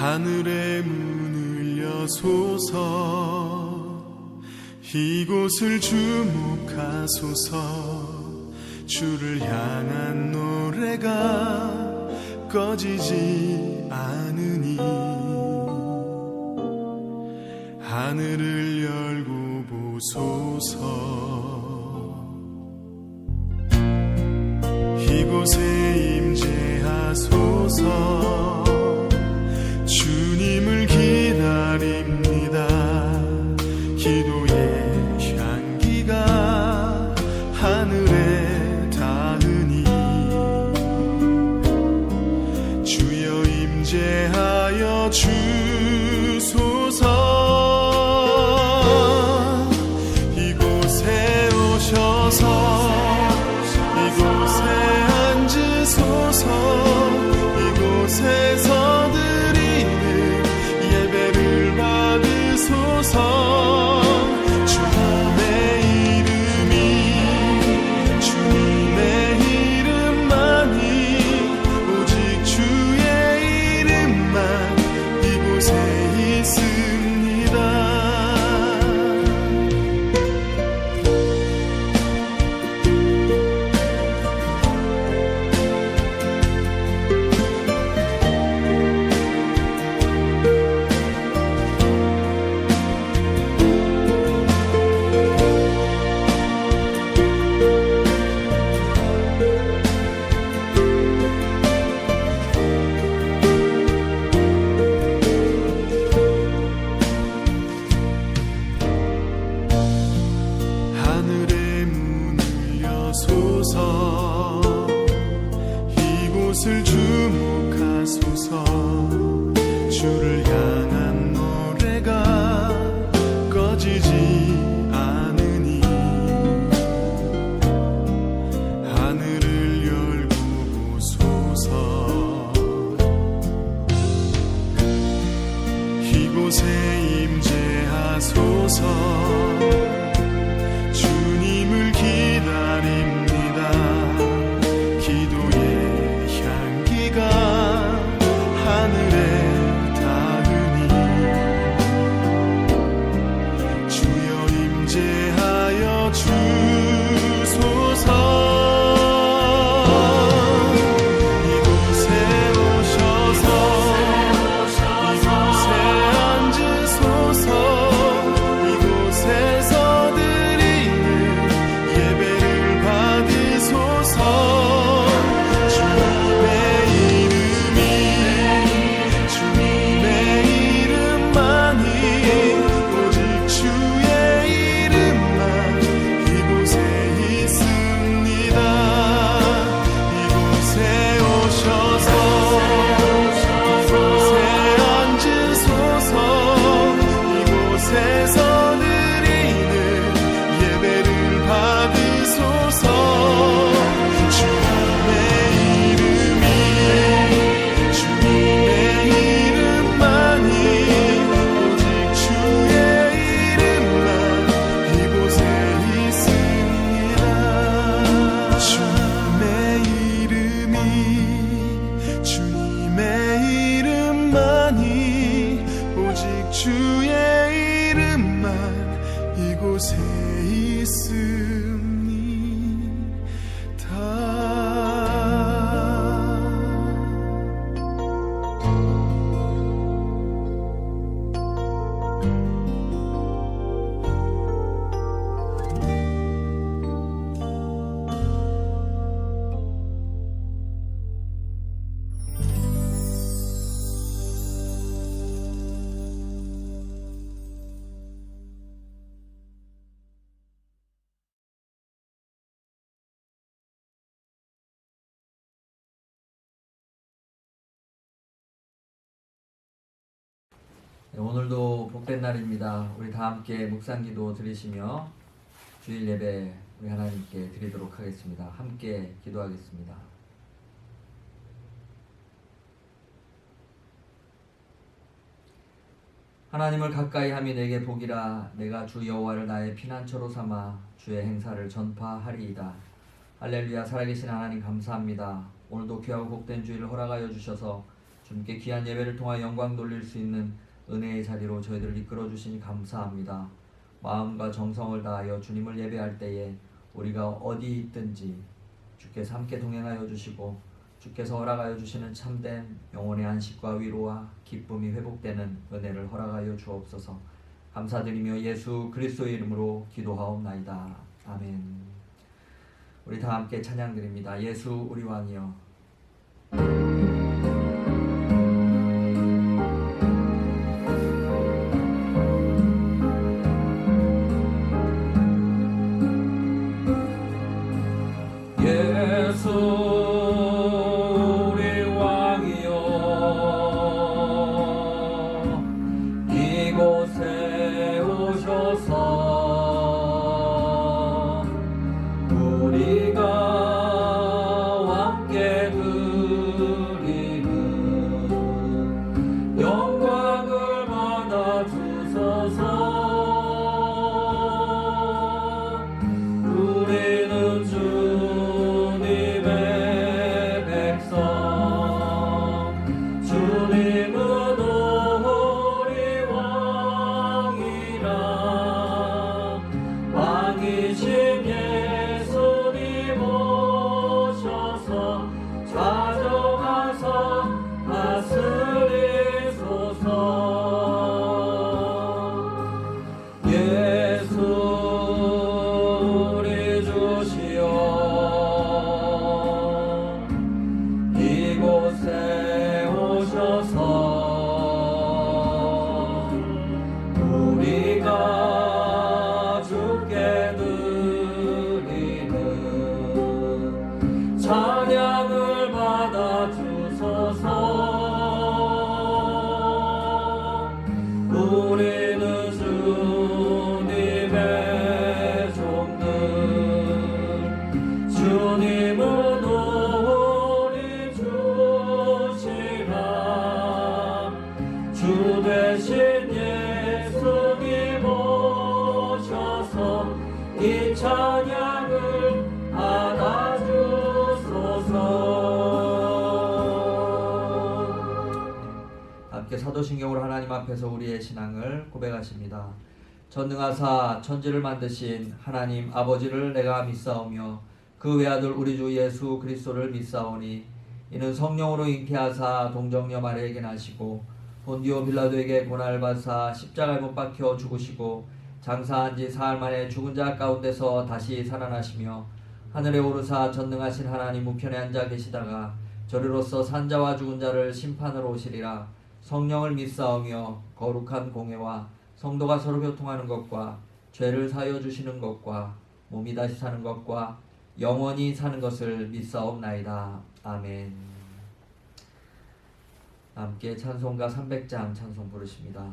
하늘의 문을 여소서 이곳을 주목하소서 주를 향한 노래가 꺼지지 않으니 하늘을 열고 보소서 이곳에 임재하소서 주님을 기다립니다. 기도의 향기가 하늘에 닿으니 주여 임재하여 주소서 이곳에 오셔서 이곳에 앉으소서 이곳에서 드리는 예배를 받으소서 이곳을 주목하소서 주를 향한 노래가 꺼지지 않으니 하늘을 열고 보소서 이곳에 임재하소서 주님을 기다립니다. 기도의 향기가 하늘에 닿으니 주여 임재하여 주소서 이곳에 오셔서 이곳에 앉으소서 이곳에서 드리는 예배를 받으소서 주의 이름만 이곳에 오늘도 복된 날입니다. 우리 다 함께 묵상기도 드리시며 주일 예배 우리 하나님께 드리도록 하겠습니다. 함께 기도하겠습니다. 하나님을 가까이 함이 내게 복이라. 내가 주 여호와를 나의 피난처로 삼아 주의 행사를 전파하리이다. 할렐루야. 살아계신 하나님 감사합니다. 오늘도 귀하고 복된 주일을 허락하여 주셔서 주님께 귀한 예배를 통하여 영광 돌릴 수 있는 은혜의 자리로 저희들을 이끌어 주시니 감사합니다. 마음과 정성을 다하여 주님을 예배할 때에 우리가 어디 있든지 주께서 함께 동행하여 주시고 주께서 허락하여 주시는 참된 영혼의 안식과 위로와 기쁨이 회복되는 은혜를 허락하여 주옵소서. 감사드리며 예수 그리스도의 이름으로 기도하옵나이다. 아멘. 우리 다 함께 찬양드립니다. 예수 우리 왕이여. 사도신경으로 하나님 앞에서 우리의 신앙을 고백하십니다. 전능하사 천지를 만드신 하나님 아버지를 내가 믿사오며 그 외아들 우리 주 예수 그리스도를 믿사오니 이는 성령으로 잉태하사 동정녀 마리아에게 나시고 본디오 빌라도에게 고난을 받사 십자가에 못 박혀 죽으시고 장사한 지 사흘 만에 죽은 자 가운데서 다시 살아나시며 하늘에 오르사 전능하신 하나님 우편에 앉아 계시다가 저리로서 산자와 죽은 자를 심판으로 오시리라. 성령을 믿사오며 거룩한 공회와 성도가 서로 교통하는 것과 죄를 사하여 주시는 것과 몸이 다시 사는 것과 영원히 사는 것을 믿사옵나이다. 아멘. 함께 찬송가 300장 찬송 부르십니다.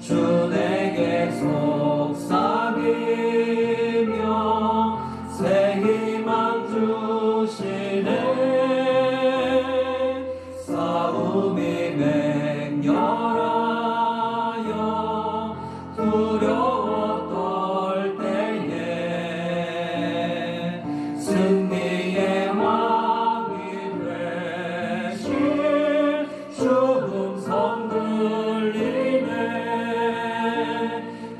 주 내게 속삭 두려워 떨 때에 승리의 왕이 되신 주 음성 들리네.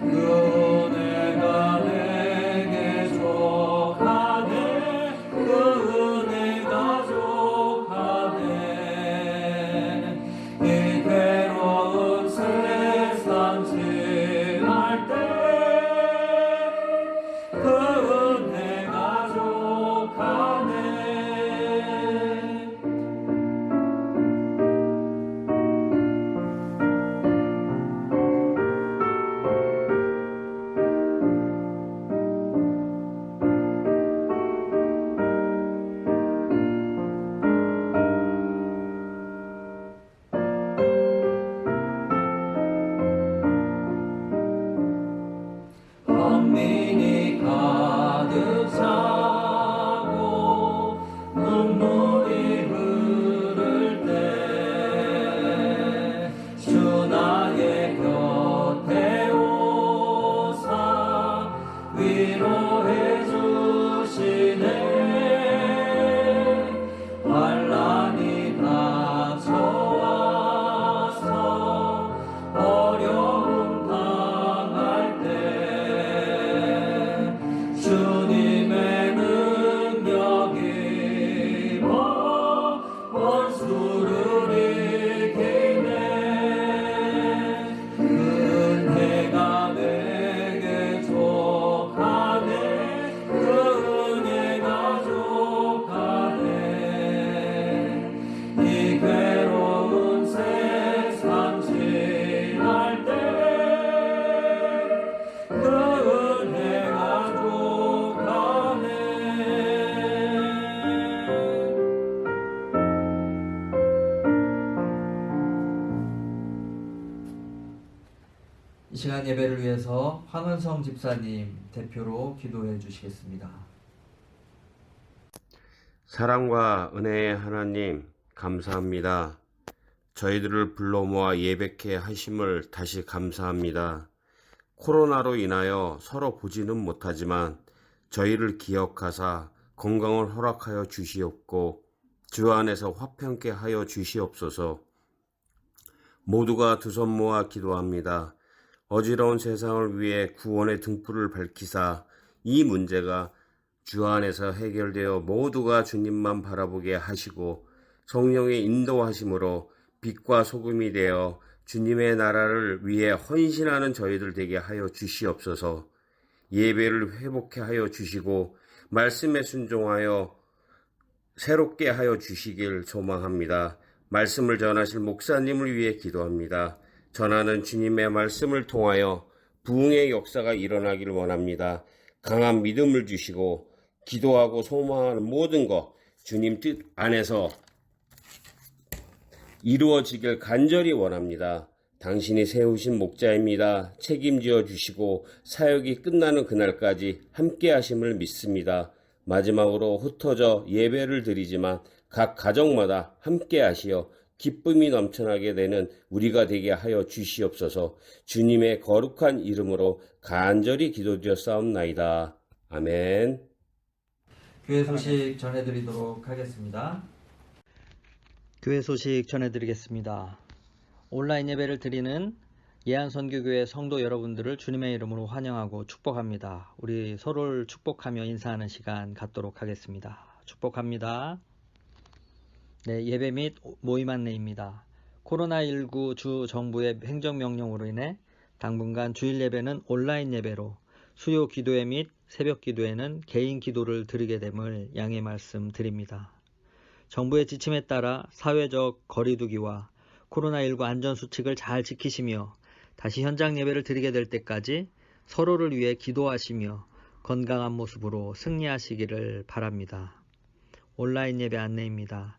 그 은혜가 내게 족하네. 그 은혜가 족하네. 이 괴로운 세상 지날 때 그 은혜가 족하네. 한민이 가득 차고 눈물이 흐를 때 주 나의 곁에 오사 위로해 주시네. 환난이 닥쳐와서 어려움 당할 때 주님의 능력이 원수를 이기네. 그 은혜가 내게 족하네. 그 은혜가 족하네. 이 괴로운 세상 지날 때 그 은혜가 족하네. 이 시간 예배를 위해서 황은성 집사님 대표로 기도해 주시겠습니다. 사랑과 은혜의 하나님, 감사합니다. 저희들을 불러 모아 예배케 하심을 다시 감사합니다. 코로나로 인하여 서로 보지는 못하지만 저희를 기억하사 건강을 허락하여 주시옵고 주 안에서 화평케 하여 주시옵소서. 모두가 두 손 모아 기도합니다. 어지러운 세상을 위해 구원의 등불을 밝히사 이 문제가 주 안에서 해결되어 모두가 주님만 바라보게 하시고 성령의 인도하심으로 빛과 소금이 되어 주님의 나라를 위해 헌신하는 저희들 되게 하여 주시옵소서. 예배를 회복케 하여 주시고 말씀에 순종하여 새롭게 하여 주시길 소망합니다. 말씀을 전하실 목사님을 위해 기도합니다. 전하는 주님의 말씀을 통하여 부흥의 역사가 일어나길 원합니다. 강한 믿음을 주시고 기도하고 소망하는 모든 것 주님 뜻 안에서 이루어지길 간절히 원합니다. 당신이 세우신 목자입니다. 책임지어 주시고 사역이 끝나는 그날까지 함께 하심을 믿습니다. 마지막으로 흩어져 예배를 드리지만 각 가정마다 함께 하시어 기쁨이 넘쳐나게 되는 우리가 되게 하여 주시옵소서. 주님의 거룩한 이름으로 간절히 기도드렸사옵나이다. 아멘. 교회 소식 전해드리도록 하겠습니다. 교회 소식 전해드리겠습니다. 온라인 예배를 드리는 예안선교교회 성도 여러분들을 주님의 이름으로 환영하고 축복합니다. 우리 서로를 축복하며 인사하는 시간 갖도록 하겠습니다. 축복합니다. 네, 예배 및 모임 안내입니다. 코로나19 주 정부의 행정명령으로 인해 당분간 주일 예배는 온라인 예배로, 수요 기도회 및 새벽 기도회는 개인 기도를 드리게 됨을 양해 말씀드립니다. 정부의 지침에 따라 사회적 거리두기와 코로나19 안전수칙을 잘 지키시며 다시 현장 예배를 드리게 될 때까지 서로를 위해 기도하시며 건강한 모습으로 승리하시기를 바랍니다. 온라인 예배 안내입니다.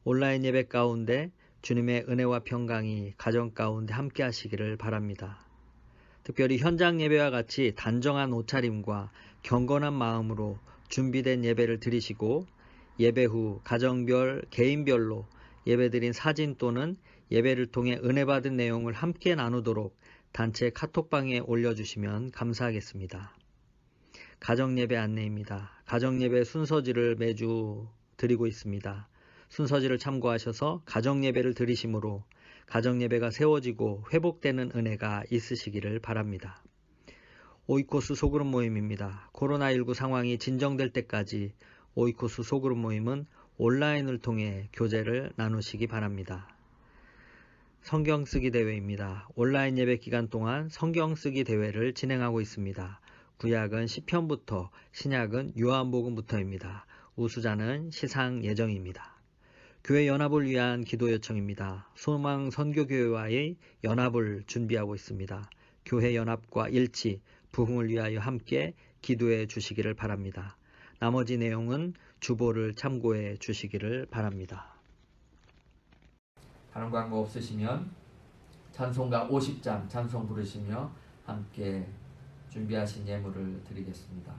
온라인 예배 가운데 주님의 은혜와 평강이 가정 가운데 함께 하시기를 바랍니다. 특별히 현장 예배와 같이 단정한 옷차림과 경건한 마음으로 준비된 예배를 드리시고 예배 후 가정별, 개인별로 예배드린 사진 또는 예배를 통해 은혜 받은 내용을 함께 나누도록 단체 카톡방에 올려주시면 감사하겠습니다. 가정예배 안내입니다. 가정예배 순서지를 매주 드리고 있습니다. 순서지를 참고하셔서 가정예배를 드리심으로 가정예배가 세워지고 회복되는 은혜가 있으시기를 바랍니다. 오이코스 소그룹 모임입니다. 코로나19 상황이 진정될 때까지 오이코스 소그룹 모임은 온라인을 통해 교제를 나누시기 바랍니다. 성경 쓰기 대회입니다. 온라인 예배 기간 동안 성경 쓰기 대회를 진행하고 있습니다. 구약은 시편부터 신약은 요한복음부터입니다. 우수자는 시상 예정입니다. 교회 연합을 위한 기도 요청입니다. 소망 선교교회와의 연합을 준비하고 있습니다. 교회 연합과 일치, 부흥을 위하여 함께 기도해 주시기를 바랍니다. 나머지 내용은 주보를 참고해 주시기를 바랍니다. 다른 광고 없으시면 찬송가 50장 찬송 부르시며 함께 준비하신 예물을 드리겠습니다.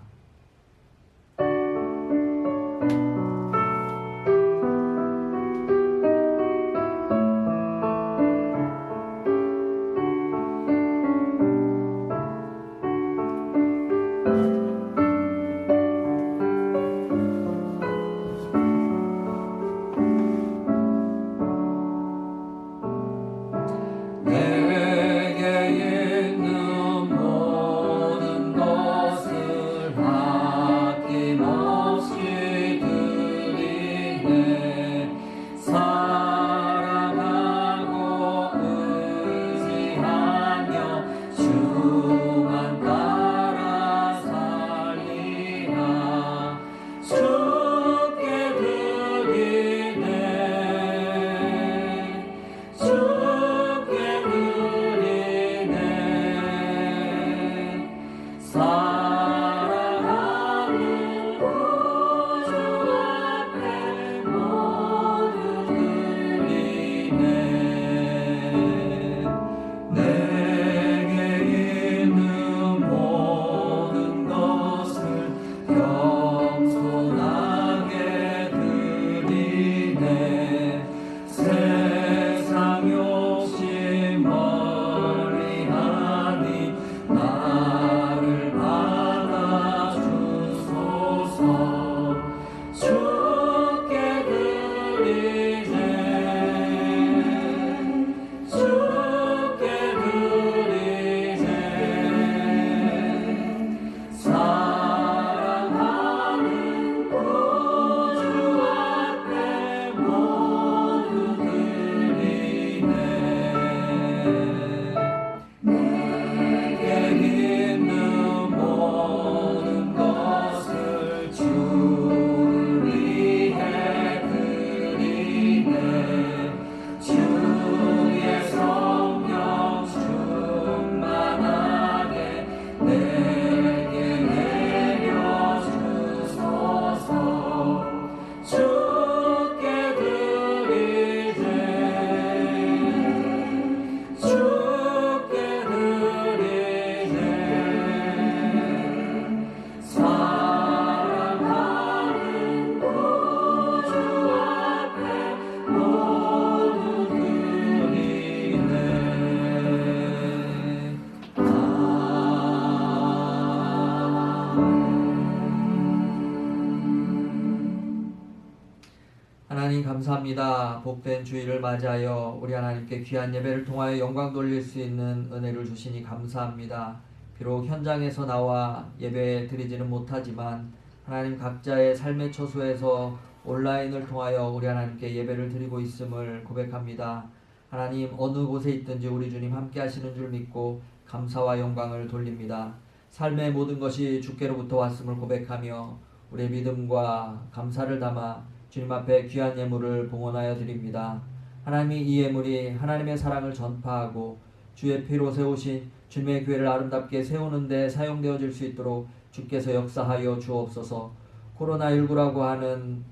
하나님 감사합니다. 복된 주일을 맞이하여 우리 하나님께 귀한 예배를 통하여 영광 돌릴 수 있는 은혜를 주시니 감사합니다. 비록 현장에서 나와 예배 드리지는 못하지만 하나님 각자의 삶의 처소에서 온라인을 통하여 우리 하나님께 예배를 드리고 있음을 고백합니다. 하나님 어느 곳에 있든지 우리 주님 함께 하시는 줄 믿고 감사와 영광을 돌립니다. 삶의 모든 것이 주께로부터 왔음을 고백하며 우리의 믿음과 감사를 담아 주님 앞에 귀한 예물을 봉헌하여 드립니다. 하나님이 이 예물이 하나님의 사랑을 전파하고 주의 피로 세우신 주님의 교회를 아름답게 세우는 데 사용되어질 수 있도록 주께서 역사하여 주옵소서. 코로나19라고 하는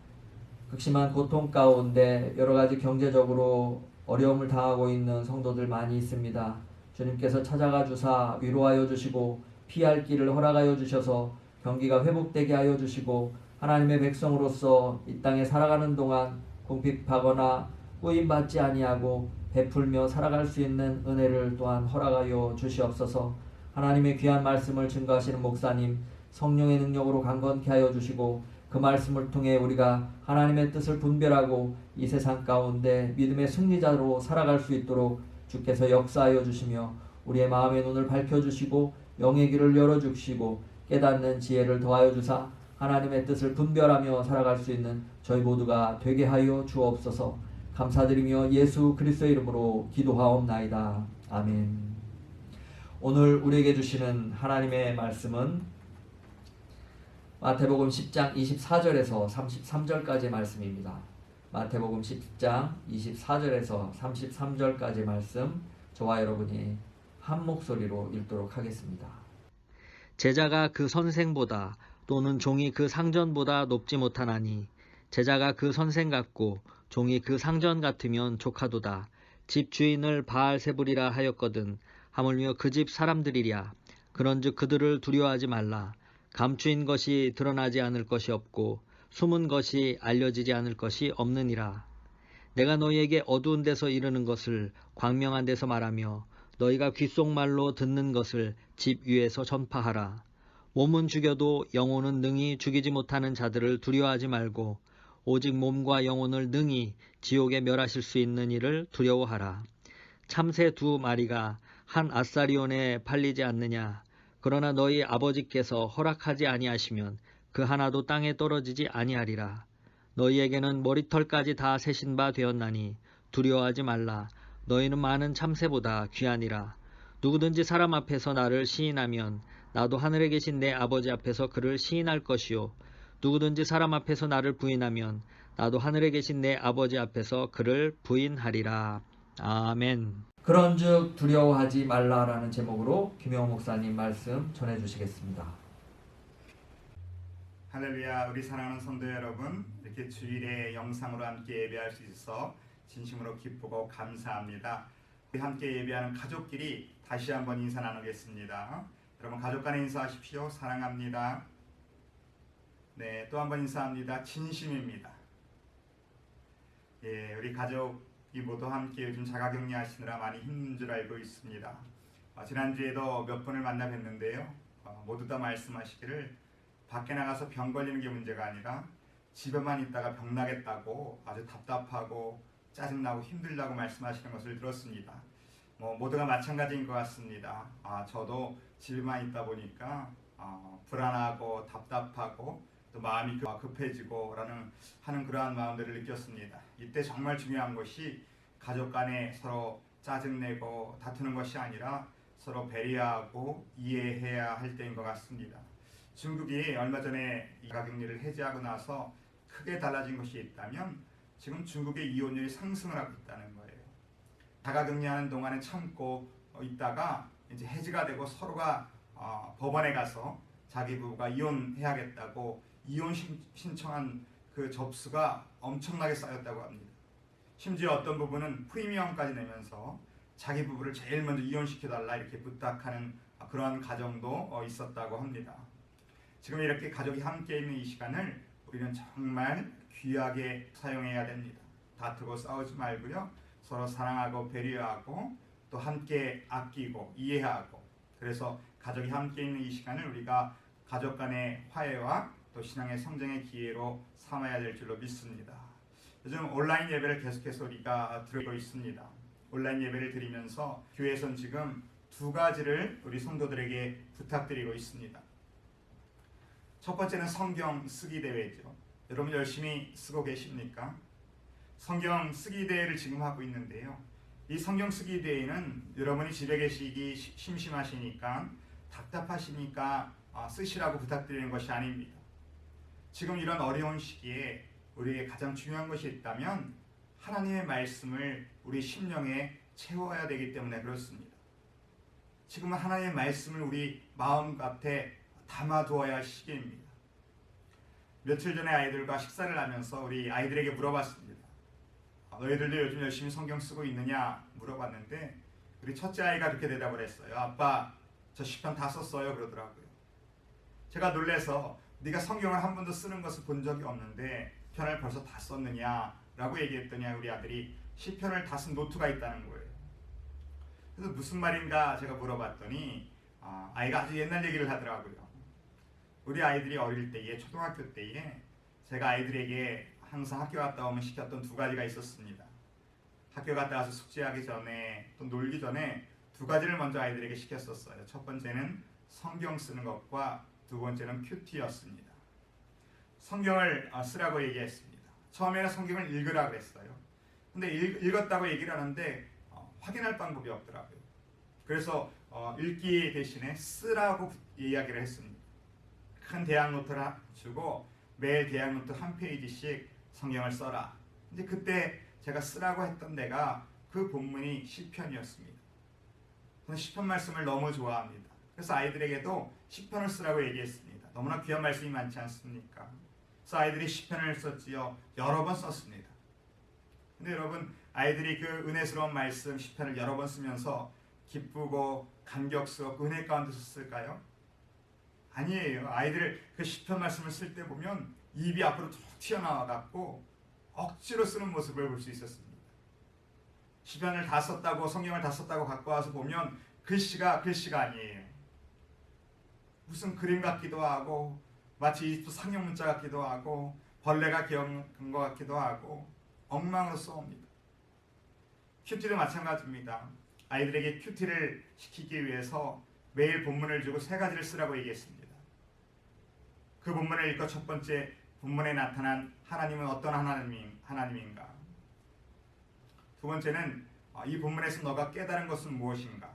극심한 고통 가운데 여러 가지 경제적으로 어려움을 당하고 있는 성도들 많이 있습니다. 주님께서 찾아가 주사 위로하여 주시고 피할 길을 허락하여 주셔서 경기가 회복되게 하여 주시고 하나님의 백성으로서 이 땅에 살아가는 동안 궁핍하거나 꾸임받지 아니하고 베풀며 살아갈 수 있는 은혜를 또한 허락하여 주시옵소서. 하나님의 귀한 말씀을 증거하시는 목사님, 성령의 능력으로 강건케 하여 주시고 그 말씀을 통해 우리가 하나님의 뜻을 분별하고 이 세상 가운데 믿음의 승리자로 살아갈 수 있도록 주께서 역사하여 주시며 우리의 마음의 눈을 밝혀주시고 영의 길을 열어주시고 깨닫는 지혜를 더하여 주사 하나님의 뜻을 분별하며 살아갈 수 있는 저희 모두가 되게 하여 주옵소서. 감사드리며 예수 그리스도의 이름으로 기도하옵나이다. 아멘. 오늘 우리에게 주시는 하나님의 말씀은 마태복음 10장 24절에서 33절까지의 말씀입니다. 마태복음 10장 24절에서 33절까지의 말씀, 저와 여러분이 한 목소리로 읽도록 하겠습니다. 제자가 그 선생보다 또는 종이 그 상전보다 높지 못하나니 제자가 그 선생 같고 종이 그 상전 같으면 족하도다. 집 주인을 바알세불이라 하였거든 하물며 그 집 사람들이랴. 그런즉 그들을 두려워하지 말라. 감추인 것이 드러나지 않을 것이 없고 숨은 것이 알려지지 않을 것이 없느니라. 내가 너희에게 어두운 데서 이르는 것을 광명한 데서 말하며 너희가 귓속말로 듣는 것을 집 위에서 전파하라. 몸은 죽여도 영혼은 능히 죽이지 못하는 자들을 두려워하지 말고 오직 몸과 영혼을 능히 지옥에 멸하실 수 있는 이를 두려워하라. 참새 2마리가 한 아사리온에 팔리지 않느냐. 그러나 너희 아버지께서 허락하지 아니하시면 그 하나도 땅에 떨어지지 아니하리라. 너희에게는 머리털까지 다 세신 바 되었나니 두려워하지 말라. 너희는 많은 참새보다 귀하니라. 누구든지 사람 앞에서 나를 시인하면 나도 하늘에 계신 내 아버지 앞에서 그를 시인할 것이요. 누구든지 사람 앞에서 나를 부인하면 나도 하늘에 계신 내 아버지 앞에서 그를 부인하리라. 아멘. 그런즉 두려워하지 말라라는 제목으로 김영호 목사님 말씀 전해주시겠습니다. 할렐루야. 우리 사랑하는 성도 여러분, 이렇게 주일에 영상으로 함께 예배할 수 있어서 진심으로 기쁘고 감사합니다. 우리 함께 예배하는 가족끼리 다시 한번 인사 나누겠습니다. 여러분 가족 간에 인사하십시오. 사랑합니다. 네, 또 한번 인사합니다. 진심입니다. 예, 우리 가족이 모두 함께 요즘 자가격리 하시느라 많이 힘든 줄 알고 있습니다. 지난주에도 몇 분을 만나 뵀는데요. 모두 다 말씀하시기를 밖에 나가서 병 걸리는 게 문제가 아니라 집에만 있다가 병 나겠다고 아주 답답하고 짜증나고 힘들다고 말씀하시는 것을 들었습니다. 모두가 마찬가지인 것 같습니다. 저도 집에만 있다 보니까 불안하고 답답하고 또 마음이 급해지고 하는 그러한 마음들을 느꼈습니다. 이때 정말 중요한 것이 가족 간에 서로 짜증내고 다투는 것이 아니라 서로 배려하고 이해해야 할 때인 것 같습니다. 중국이 얼마 전에 자가격리를 해제하고 나서 크게 달라진 것이 있다면 지금 중국의 이혼율이 상승을 하고 있다는 거예요. 자가격리하는 동안에 참고 있다가 이제 해제가 되고 서로가 법원에 가서 자기 부부가 이혼해야겠다고 이혼 신청한 그 접수가 엄청나게 쌓였다고 합니다. 심지어 어떤 부부는 프리미엄까지 내면서 자기 부부를 제일 먼저 이혼시켜달라 이렇게 부탁하는 그러한 가정도 있었다고 합니다. 지금 이렇게 가족이 함께 있는 이 시간을 우리는 정말 귀하게 사용해야 됩니다. 다투고 싸우지 말고요. 서로 사랑하고 배려하고 또 함께 아끼고 이해하고, 그래서 가족이 함께 있는 이 시간을 우리가 가족 간의 화해와 또 신앙의 성장의 기회로 삼아야 될 줄로 믿습니다. 요즘 온라인 예배를 계속해서 우리가 드리고 있습니다. 온라인 예배를 드리면서 교회에서는 지금 2가지를 우리 성도들에게 부탁드리고 있습니다. 첫 번째는 성경 쓰기 대회죠. 여러분 열심히 쓰고 계십니까? 성경 쓰기 대회를 지금 하고 있는데요. 이 성경 쓰기 대회는 여러분이 집에 계시기 심심하시니까 답답하시니까 쓰시라고 부탁드리는 것이 아닙니다. 지금 이런 어려운 시기에 우리에게 가장 중요한 것이 있다면 하나님의 말씀을 우리 심령에 채워야 되기 때문에 그렇습니다. 지금은 하나님의 말씀을 우리 마음 곁에 담아두어야 할 시기입니다. 며칠 전에 아이들과 식사를 하면서 우리 아이들에게 물어봤습니다. 너희들도 요즘 열심히 성경 쓰고 있느냐 물어봤는데 우리 첫째 아이가 이렇게 대답을 했어요. 아빠, 저 시편 다 썼어요 그러더라고요. 제가 놀라서 네가 성경을 한 번도 쓰는 것을 본 적이 없는데 편을 벌써 다 썼느냐 라고 얘기했더니 우리 아들이 시편을 다 쓴 노트가 있다는 거예요. 그래서 무슨 말인가 제가 물어봤더니 아이가 아주 옛날 얘기를 하더라고요. 우리 아이들이 어릴 때에, 초등학교 때에 제가 아이들에게 항상 학교 갔다 오면 시켰던 두 가지가 있었습니다. 학교 갔다 와서 숙제하기 전에 또 놀기 전에 두 가지를 먼저 아이들에게 시켰었어요. 첫 번째는 성경 쓰는 것과 두 번째는 큐티였습니다. 성경을 쓰라고 얘기했습니다. 처음에는 성경을 읽으라 그랬어요. 근데 읽었다고 얘기를 하는데 확인할 방법이 없더라고요. 그래서 읽기 대신에 쓰라고 이야기를 했습니다. 큰 대학 노트를 주고 매일 대학 노트 한 페이지씩 성경을 써라. 이제 그때 제가 쓰라고 했던 데가 그 본문이 시편이었습니다. 저는 시편 말씀을 너무 좋아합니다. 그래서 아이들에게도 시편을 쓰라고 얘기했습니다. 너무나 귀한 말씀이 많지 않습니까? 그래서 아이들이 시편을 썼지요. 여러 번 썼습니다. 근데 여러분, 아이들이 그 은혜스러운 말씀 시편을 여러 번 쓰면서 기쁘고 감격스럽고 은혜 가운데서 쓸까요? 아니에요. 아이들 그 시편 말씀을 쓸 때 보면 입이 앞으로 툭 튀어나와 갖고 억지로 쓰는 모습을 볼 수 있었습니다. 시편을 다 썼다고, 성경을 다 썼다고 갖고 와서 보면 글씨가 아니에요. 무슨 그림 같기도 하고 마치 이집트 상형 문자 같기도 하고 벌레가 기억한 것 같기도 하고 엉망으로 써옵니다. 큐티도 마찬가지입니다. 아이들에게 큐티를 시키기 위해서 매일 본문을 주고 세 가지를 쓰라고 얘기했습니다. 그 본문을 읽고 첫 번째 본문에 나타난 하나님은 어떤 하나님인가? 두 번째는 이 본문에서 너가 깨달은 것은 무엇인가?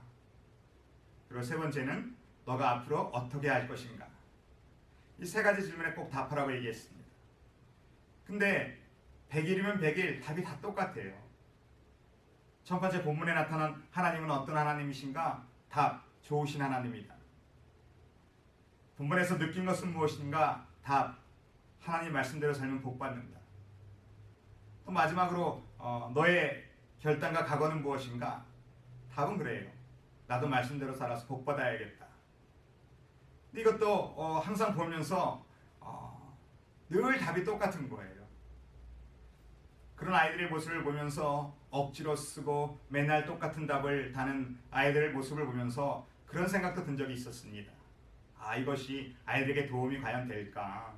그리고 세 번째는 너가 앞으로 어떻게 할 것인가? 이 세 가지 질문에 꼭 답하라고 얘기했습니다. 근데 100일이면 100일 답이 다 똑같아요. 첫 번째 본문에 나타난 하나님은 어떤 하나님이신가? 답, 좋으신 하나님이다. 본문에서 느낀 것은 무엇인가? 답, 하나님 말씀대로 살면 복받는다. 또 마지막으로 너의 결단과 각오는 무엇인가? 답은 그래요. 나도 말씀대로 살아서 복받아야겠다. 근데 이것도 항상 보면서 늘 답이 똑같은 거예요. 그런 아이들의 모습을 보면서 억지로 쓰고 맨날 똑같은 답을 다는 아이들의 모습을 보면서 그런 생각도 든 적이 있었습니다. 이것이 아이들에게 도움이 과연 될까?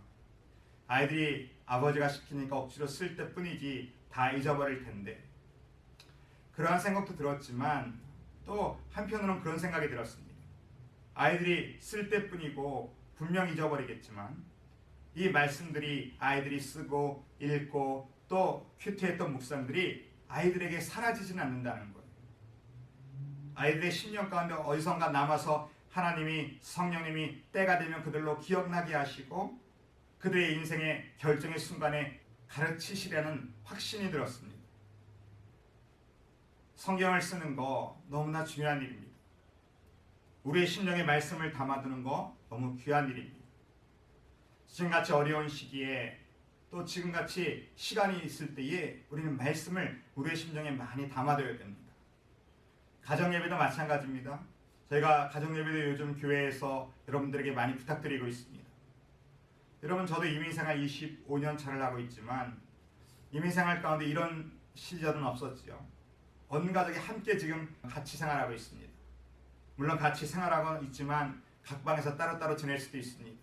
아이들이 아버지가 시키니까 억지로 쓸 때뿐이지 다 잊어버릴 텐데. 그러한 생각도 들었지만 또 한편으로는 그런 생각이 들었습니다. 아이들이 쓸 때뿐이고 분명 잊어버리겠지만 이 말씀들이 아이들이 쓰고 읽고 또 큐티했던 묵상들이 아이들에게 사라지지는 않는다는 거예요. 아이들의 심령 가운데 어디선가 남아서 하나님이, 성령님이 때가 되면 그들로 기억나게 하시고 그들의 인생의 결정의 순간에 가르치시려는 확신이 들었습니다. 성경을 쓰는 거 너무나 중요한 일입니다. 우리의 심령에 말씀을 담아두는 거 너무 귀한 일입니다. 지금같이 어려운 시기에 또 지금같이 시간이 있을 때에 우리는 말씀을 우리의 심령에 많이 담아둬야 됩니다. 가정예배도 마찬가지입니다. 저희가 가정예배도 요즘 교회에서 여러분들에게 많이 부탁드리고 있습니다. 여러분, 저도 이민생활 25년 차를 하고 있지만 이민생활 가운데 이런 시절은 없었지요. 온 가족이 함께 지금 같이 생활하고 있습니다. 물론 같이 생활하고 있지만 각 방에서 따로따로 지낼 수도 있습니다.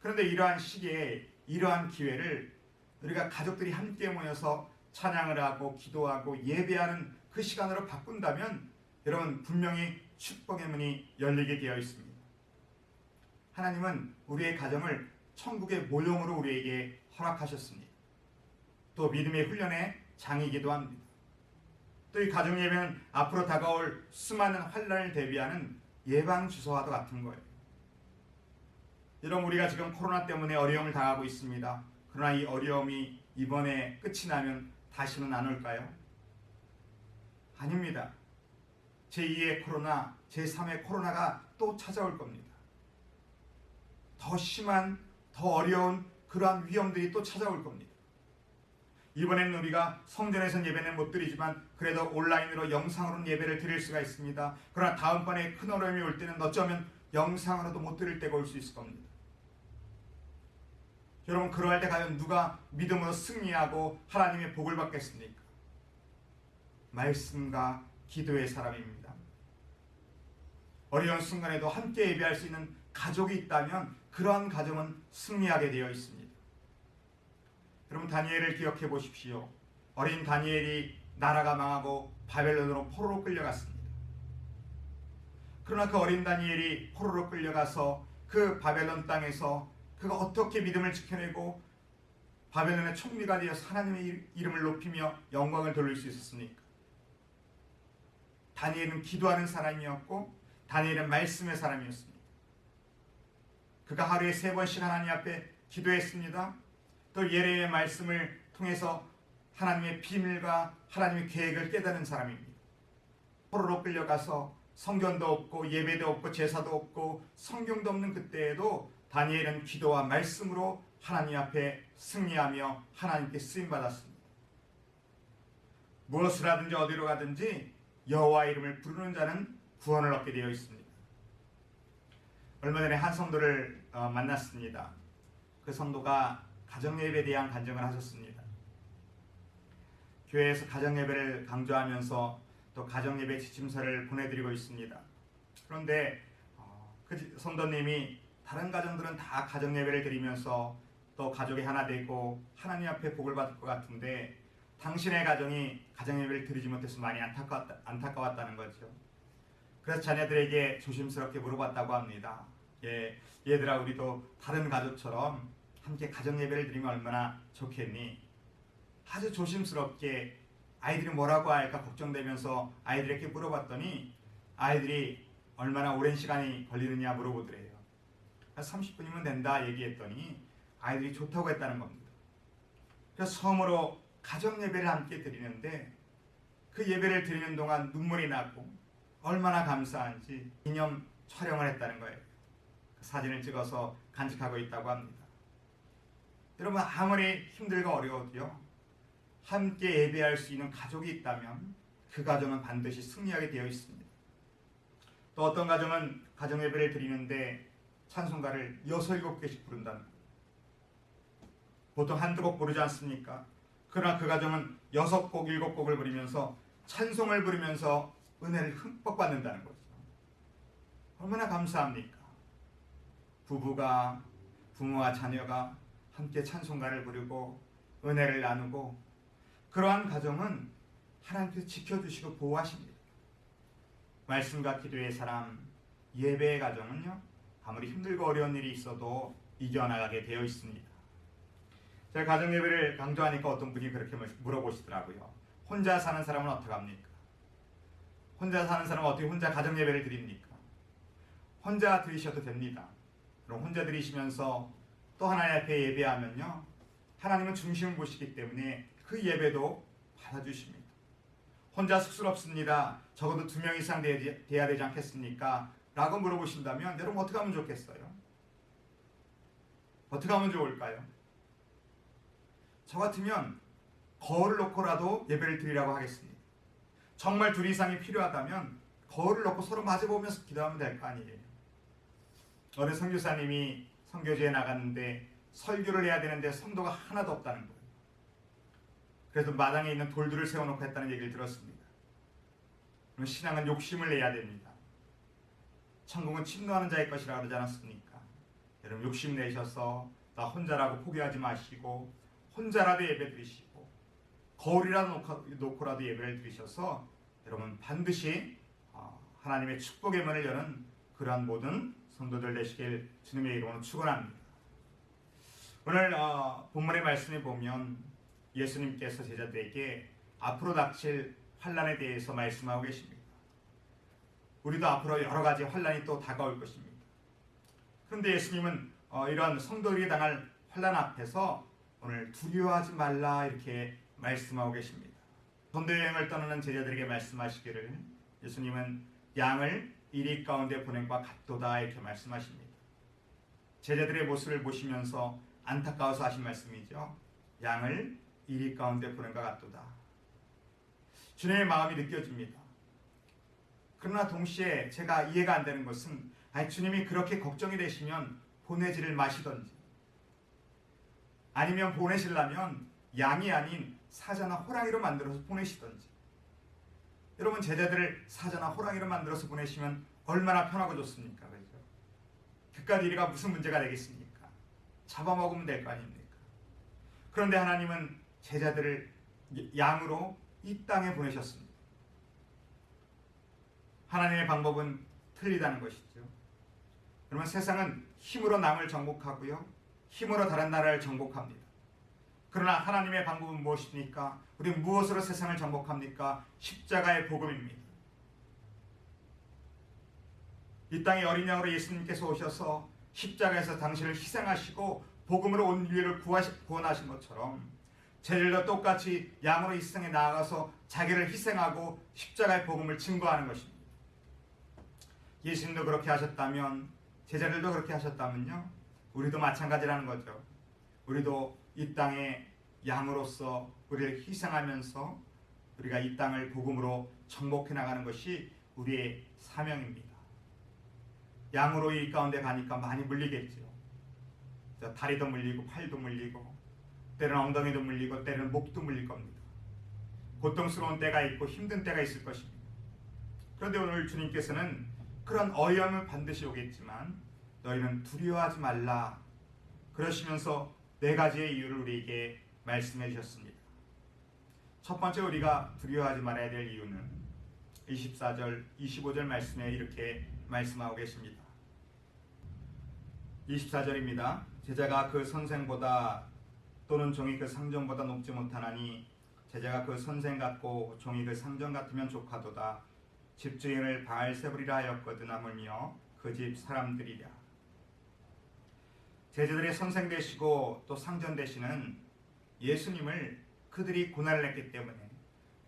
그런데 이러한 시기에 이러한 기회를 우리가 가족들이 함께 모여서 찬양을 하고 기도하고 예배하는 그 시간으로 바꾼다면 여러분, 분명히 축복의 문이 열리게 되어 있습니다. 하나님은 우리의 가정을 천국의 모형으로 우리에게 허락하셨습니다. 또 믿음의 훈련의 장이기도 합니다. 또 이 가정예배는 앞으로 다가올 수많은 환난을 대비하는 예방주소와도 같은 거예요. 여러분, 우리가 지금 코로나 때문에 어려움을 당하고 있습니다. 그러나 이 어려움이 이번에 끝이 나면 다시는 안 올까요? 아닙니다. 제2의 코로나, 제3의 코로나가 또 찾아올 겁니다. 더 심한, 더 어려운 그러한 위험들이 또 찾아올 겁니다. 이번에는 우리가 성전에서는 예배는 못 드리지만 그래도 온라인으로 영상으로는 예배를 드릴 수가 있습니다. 그러나 다음번에 큰 어려움이 올 때는 어쩌면 영상으로도 못 드릴 때가 올 수 있을 겁니다. 여러분, 그러할 때 과연 누가 믿음으로 승리하고 하나님의 복을 받겠습니까? 말씀과 기도의 사람입니다. 어려운 순간에도 함께 예배할 수 있는 가족이 있다면 그러한 가정은 승리하게 되어 있습니다. 여러분, 다니엘을 기억해 보십시오. 어린 다니엘이 나라가 망하고 바벨론으로 포로로 끌려갔습니다. 그러나 그 어린 다니엘이 포로로 끌려가서 그 바벨론 땅에서 그가 어떻게 믿음을 지켜내고 바벨론의 총리가 되어서 하나님의 이름을 높이며 영광을 돌릴 수 있었습니까? 다니엘은 기도하는 사람이었고 다니엘은 말씀의 사람이었습니다. 그가 하루에 3번씩 하나님 앞에 기도했습니다. 또 예레미야의 말씀을 통해서 하나님의 비밀과 하나님의 계획을 깨닫는 사람입니다. 포로로 끌려가서 성전도 없고 예배도 없고 제사도 없고 성경도 없는 그때에도 다니엘은 기도와 말씀으로 하나님 앞에 승리하며 하나님께 쓰임받았습니다. 무엇을 하든지 어디로 가든지 여호와 이름을 부르는 자는 구원을 얻게 되어 있습니다. 얼마 전에 한 성도를 만났습니다. 그 성도가 가정예배에 대한 간증을 하셨습니다. 교회에서 가정예배를 강조하면서 또 가정예배 지침서를 보내드리고 있습니다. 그런데 그 성도님이 다른 가정들은 다 가정예배를 드리면서 또 가족이 하나 되고 하나님 앞에 복을 받을 것 같은데 당신의 가정이 가정예배를 드리지 못해서 많이 안타까웠다는 거죠. 그래서 자녀들에게 조심스럽게 물어봤다고 합니다. 얘들아, 우리도 다른 가족처럼 함께 가정예배를 드리면 얼마나 좋겠니? 아주 조심스럽게 아이들이 뭐라고 할까 걱정되면서 아이들에게 물어봤더니 아이들이 얼마나 오랜 시간이 걸리느냐 물어보더래요. 30분이면 된다 얘기했더니 아이들이 좋다고 했다는 겁니다. 그래서 처음으로 가정예배를 함께 드리는데 그 예배를 드리는 동안 눈물이 나고 얼마나 감사한지 기념 촬영을 했다는 거예요. 그 사진을 찍어서 간직하고 있다고 합니다. 여러분, 아무리 힘들고 어려워도요, 함께 예배할 수 있는 가족이 있다면 그 가정은 반드시 승리하게 되어 있습니다. 또 어떤 가정은 가정예배를 드리는데 찬송가를 6, 7개씩 부른다는 거예요. 보통 한두 곡 부르지 않습니까? 그러나 그 가정은 6곡, 7곡을 부르면서 찬송을 부르면서 은혜를 흠뻑 받는다는 거죠. 얼마나 감사합니까? 부모와 자녀가 함께 찬송가를 부르고 은혜를 나누고 그러한 가정은 하나님께서 지켜주시고 보호하십니다. 말씀과 기도의 사람, 예배의 가정은요, 아무리 힘들고 어려운 일이 있어도 이겨나가게 되어 있습니다. 제가 가정예배를 강조하니까 어떤 분이 그렇게 물어보시더라고요. 혼자 사는 사람은 어떡합니까? 혼자 사는 사람은 어떻게 혼자 가정예배를 드립니까? 혼자 드리셔도 됩니다. 그럼 혼자 드리시면서 또 하나님 앞에 예배하면요, 하나님은 중심을 보시기 때문에 그 예배도 받아주십니다. 혼자 쑥스럽습니다. 적어도 2명 이상 돼야 되지 않겠습니까? 라고 물어보신다면 여러분 어떻게 하면 좋겠어요? 어떻게 하면 좋을까요? 저 같으면 거울을 놓고라도 예배를 드리라고 하겠습니다. 정말 2 이상이 필요하다면 거울을 놓고 서로 마주보면서 기도하면 될 거 아니에요. 어느 선교사님이 선교지에 나갔는데 설교를 해야 되는데 성도가 하나도 없다는 거예요. 그래서 마당에 있는 돌들을 세워놓고 했다는 얘기를 들었습니다. 그럼 신앙은 욕심을 내야 됩니다. 천국은 침노하는 자의 것이라 그러지 않았습니까? 여러분, 욕심 내셔서 나 혼자라고 포기하지 마시고 혼자라도 예배 드리시고 거울이라도 놓고라도 예배를 드리셔서 여러분 반드시 하나님의 축복의 문을 여는 그러한 모든 성도들 되시길 주님의 이름으로 축원합니다. 오늘 본문의 말씀에 보면 예수님께서 제자들에게 앞으로 닥칠 환난에 대해서 말씀하고 계십니다. 우리도 앞으로 여러 가지 환난이 또 다가올 것입니다. 그런데 예수님은 이러한 성도들이 당할 환난 앞에서 오늘 두려워하지 말라 이렇게 말씀하고 계십니다. 전도 여행을 떠나는 제자들에게 말씀하시기를 예수님은 양을 이리 가운데 보낸 것 같도다 이렇게 말씀하십니다. 제자들의 모습을 보시면서 안타까워서 하신 말씀이죠. 양을 이리 가운데 보낸 것 같도다. 주님의 마음이 느껴집니다. 그러나 동시에 제가 이해가 안 되는 것은 주님이 그렇게 걱정이 되시면 보내지를 마시던지 아니면 보내시려면 양이 아닌 사자나 호랑이로 만들어서 보내시던지 여러분 제자들을 사자나 호랑이로 만들어서 보내시면 얼마나 편하고 좋습니까? 그죠? 그깟 일이가 무슨 문제가 되겠습니까? 잡아먹으면 될 거 아닙니까? 그런데 하나님은 제자들을 양으로 이 땅에 보내셨습니다. 하나님의 방법은 틀리다는 것이죠. 그러면 세상은 힘으로 남을 정복하고요, 힘으로 다른 나라를 정복합니다. 그러나 하나님의 방법은 무엇입니까? 우리는 무엇으로 세상을 정복합니까? 십자가의 복음입니다. 이 땅에 어린 양으로 예수님께서 오셔서 십자가에서 당신을 희생하시고 복음으로 온 인류를 구원하신 것처럼 제자들도 똑같이 양으로 이 세상에 나아가서 자기를 희생하고 십자가의 복음을 증거하는 것입니다. 예수님도 그렇게 하셨다면, 제자들도 그렇게 하셨다면요, 우리도 마찬가지라는 거죠. 우리도 이 땅의 양으로서 우리를 희생하면서 우리가 이 땅을 복음으로 정복해 나가는 것이 우리의 사명입니다. 양으로 이 가운데 가니까 많이 물리겠죠. 다리도 물리고 팔도 물리고 때로는 엉덩이도 물리고 때로는 목도 물릴 겁니다. 고통스러운 때가 있고 힘든 때가 있을 것입니다. 그런데 오늘 주님께서는 그런 어려움은 반드시 오겠지만 너희는 두려워하지 말라 그러시면서 4가지의 이유를 우리에게 말씀해 주셨습니다. 첫 번째, 우리가 두려워하지 말아야 될 이유는 24절, 25절 말씀에 이렇게 말씀하고 계십니다. 24절입니다. 제자가 그 선생보다 또는 종이 그 상전보다 높지 못하나니 제자가 그 선생 같고 종이 그 상전 같으면 족하도다. 집주인을 바알세불이라 하였거든 하물며 그 집 사람들이랴. 제자들의 선생 되시고 또 상전 되시는 예수님을 그들이 고난을 했기 때문에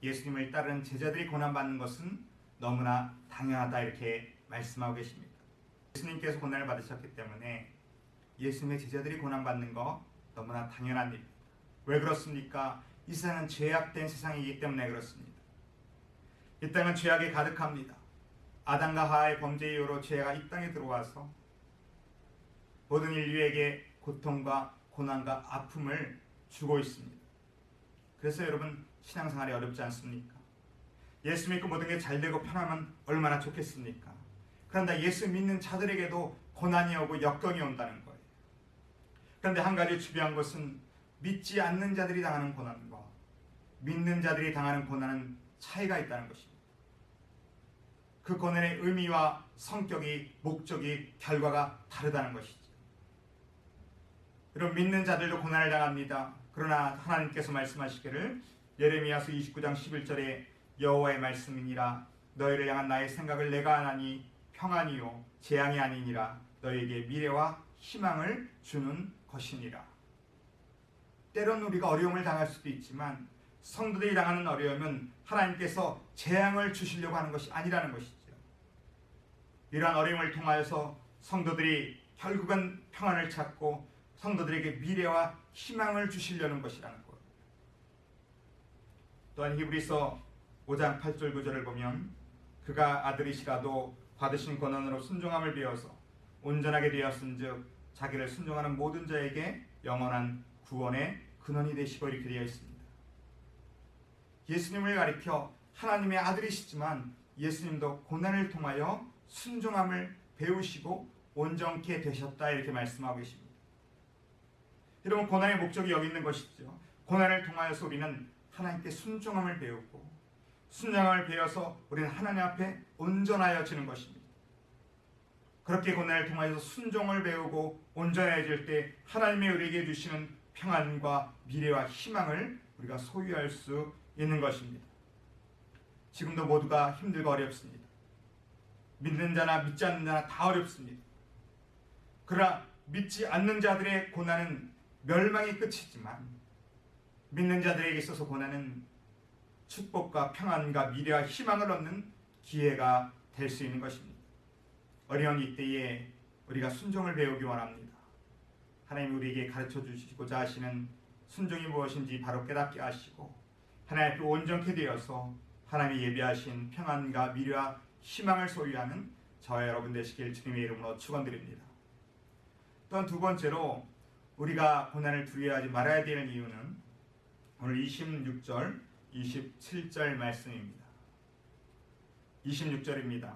예수님을 따르는 제자들이 고난받는 것은 너무나 당연하다 이렇게 말씀하고 계십니다. 예수님께서 고난을 받으셨기 때문에 예수님의 제자들이 고난받는 거 너무나 당연한 일입니다. 왜 그렇습니까? 이 세상은 죄악된 세상이기 때문에 그렇습니다. 이 땅은 죄악이 가득합니다. 아담과 하와의 범죄 이후로 죄가 이 땅에 들어와서 모든 인류에게 고통과 고난과 아픔을 주고 있습니다. 그래서 여러분 신앙생활이 어렵지 않습니까? 예수 믿고 모든 게 잘되고 편하면 얼마나 좋겠습니까? 그런데 예수 믿는 자들에게도 고난이 오고 역경이 온다는 거예요. 그런데 한 가지 중요한 것은 믿지 않는 자들이 당하는 고난과 믿는 자들이 당하는 고난은 차이가 있다는 것입니다. 그 고난의 의미와 성격이, 목적이, 결과가 다르다는 것이죠. 여러분 믿는 자들도 고난을 당합니다. 그러나 하나님께서 말씀하시기를 예레미야서 29장 11절에 여호와의 말씀이니라 너희를 향한 나의 생각을 내가 아나니 평안이요 재앙이 아니니라 너희에게 미래와 희망을 주는 것이니라. 때론 우리가 어려움을 당할 수도 있지만 성도들이 당하는 어려움은 하나님께서 재앙을 주시려고 하는 것이 아니라는 것이죠. 이러한 어려움을 통하여서 성도들이 결국은 평안을 찾고 성도들에게 미래와 희망을 주시려는 것이라는 거예요. 또한 히브리서 5장 8절 9절을 보면 그가 아들이시라도 받으신 권한으로 순종함을 배워서 온전하게 되었은즉 자기를 순종하는 모든 자에게 영원한 구원의 근원이 되시고 이렇게 되어 있습니다. 예수님을 가리켜 하나님의 아들이시지만 예수님도 고난을 통하여 순종함을 배우시고 온전케 되셨다 이렇게 말씀하고 계십니다. 여러분 고난의 목적이 여기 있는 것이죠. 고난을 통하여서 우리는 하나님께 순종함을 배우고 순종함을 배워서 우리는 하나님 앞에 온전하여지는 것입니다. 그렇게 고난을 통하여서 순종을 배우고 온전해질 때 하나님의 우리에게 주시는 평안과 미래와 희망을 우리가 소유할 수 있는 것입니다. 지금도 모두가 힘들고 어렵습니다. 믿는 자나 믿지 않는 자나 다 어렵습니다. 그러나 믿지 않는 자들의 고난은 멸망의 끝이지만 믿는 자들에게 있어서 고난은 축복과 평안과 미래와 희망을 얻는 기회가 될 수 있는 것입니다. 어려운 이때에 우리가 순종을 배우기 원합니다. 하나님이 우리에게 가르쳐 주시고자 하시는 순종이 무엇인지 바로 깨닫게 하시고 하나님 앞에 온전케 되어서 하나님이 예비하신 평안과 미래와 희망을 소유하는 저와 여러분 되시길 주님의 이름으로 축원드립니다. 또한 두 번째로 우리가 고난을 두려워하지 말아야 되는 이유는 오늘 26절, 27절 말씀입니다. 26절입니다.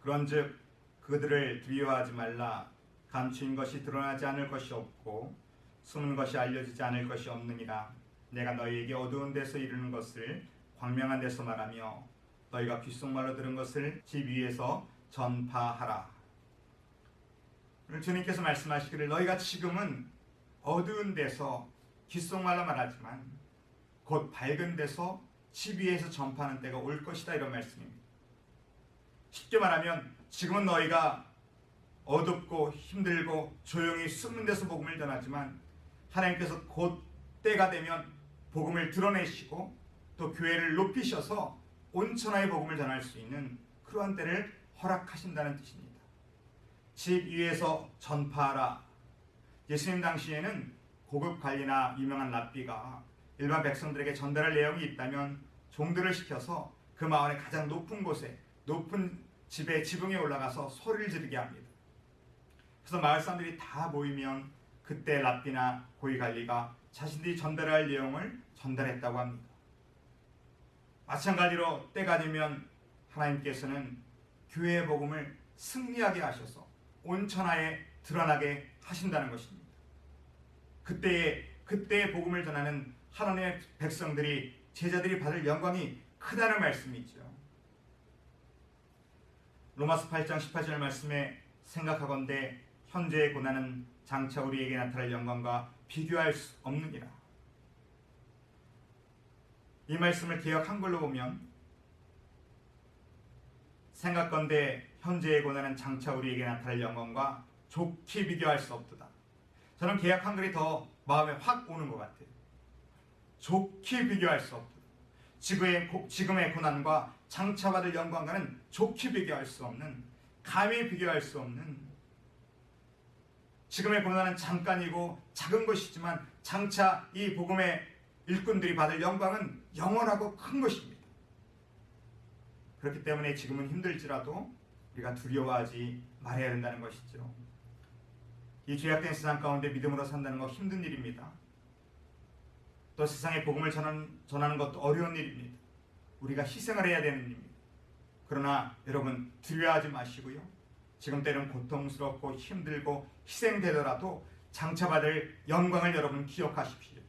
그런즉 그들을 두려워하지 말라. 감추인 것이 드러나지 않을 것이 없고 숨은 것이 알려지지 않을 것이 없느니라. 내가 너희에게 어두운 데서 이르는 것을 광명한 데서 말하며 너희가 귓속말로 들은 것을 집 위에서 전파하라. 오늘 주님께서 말씀하시기를 너희가 지금은 어두운 데서 귓속말로 말하지만 곧 밝은 데서 집 위에서 전파하는 때가 올 것이다, 이런 말씀입니다. 쉽게 말하면 지금은 너희가 어둡고 힘들고 조용히 숨은 데서 복음을 전하지만 하나님께서 곧 때가 되면 복음을 드러내시고 또 교회를 높이셔서 온천하의 복음을 전할 수 있는 그러한 때를 허락하신다는 뜻입니다. 집 위에서 전파하라. 예수님 당시에는 고급 관리나 유명한 랍비가 일반 백성들에게 전달할 내용이 있다면 종들을 시켜서 그 마을의 가장 높은 곳에, 높은 집의 지붕에 올라가서 소리를 지르게 합니다. 그래서 마을 사람들이 다 모이면 그때 랍비나 고위 관리가 자신들이 전달할 내용을 전달했다고 합니다. 마찬가지로 때가 되면 하나님께서는 교회의 복음을 승리하게 하셔서 온천하에 드러나게 하신다는 것입니다. 그때의 복음을 전하는 하나님의 백성들이, 제자들이 받을 영광이 크다는 말씀이죠. 로마서 8장 18절 말씀에 생각하건대 현재의 고난은 장차 우리에게 나타날 영광과 비교할 수 없느니라. 이 말씀을 개역 한글로 보면 생각건대 현재의 고난은 장차 우리에게 나타날 영광과 좋게 비교할 수 없도다. 저는 개역 한글이 더 마음에 확 오는 것 같아요. 좋게 비교할 수 없도다. 지금의 고난과 장차 받을 영광과는 좋게 비교할 수 없는, 감히 비교할 수 없는, 지금의 고난은 잠깐이고 작은 것이지만 장차 이 복음의 일꾼들이 받을 영광은 영원하고 큰 것입니다. 그렇기 때문에 지금은 힘들지라도 우리가 두려워하지 말아야 된다는 것이죠. 이 죄악된 세상 가운데 믿음으로 산다는 거 힘든 일입니다. 또 세상에 복음을 전하는 것도 어려운 일입니다. 우리가 희생을 해야 되는 일입니다. 그러나 여러분 두려워하지 마시고요. 지금 때는 고통스럽고 힘들고 희생되더라도 장차 받을 영광을 여러분 기억하십시오.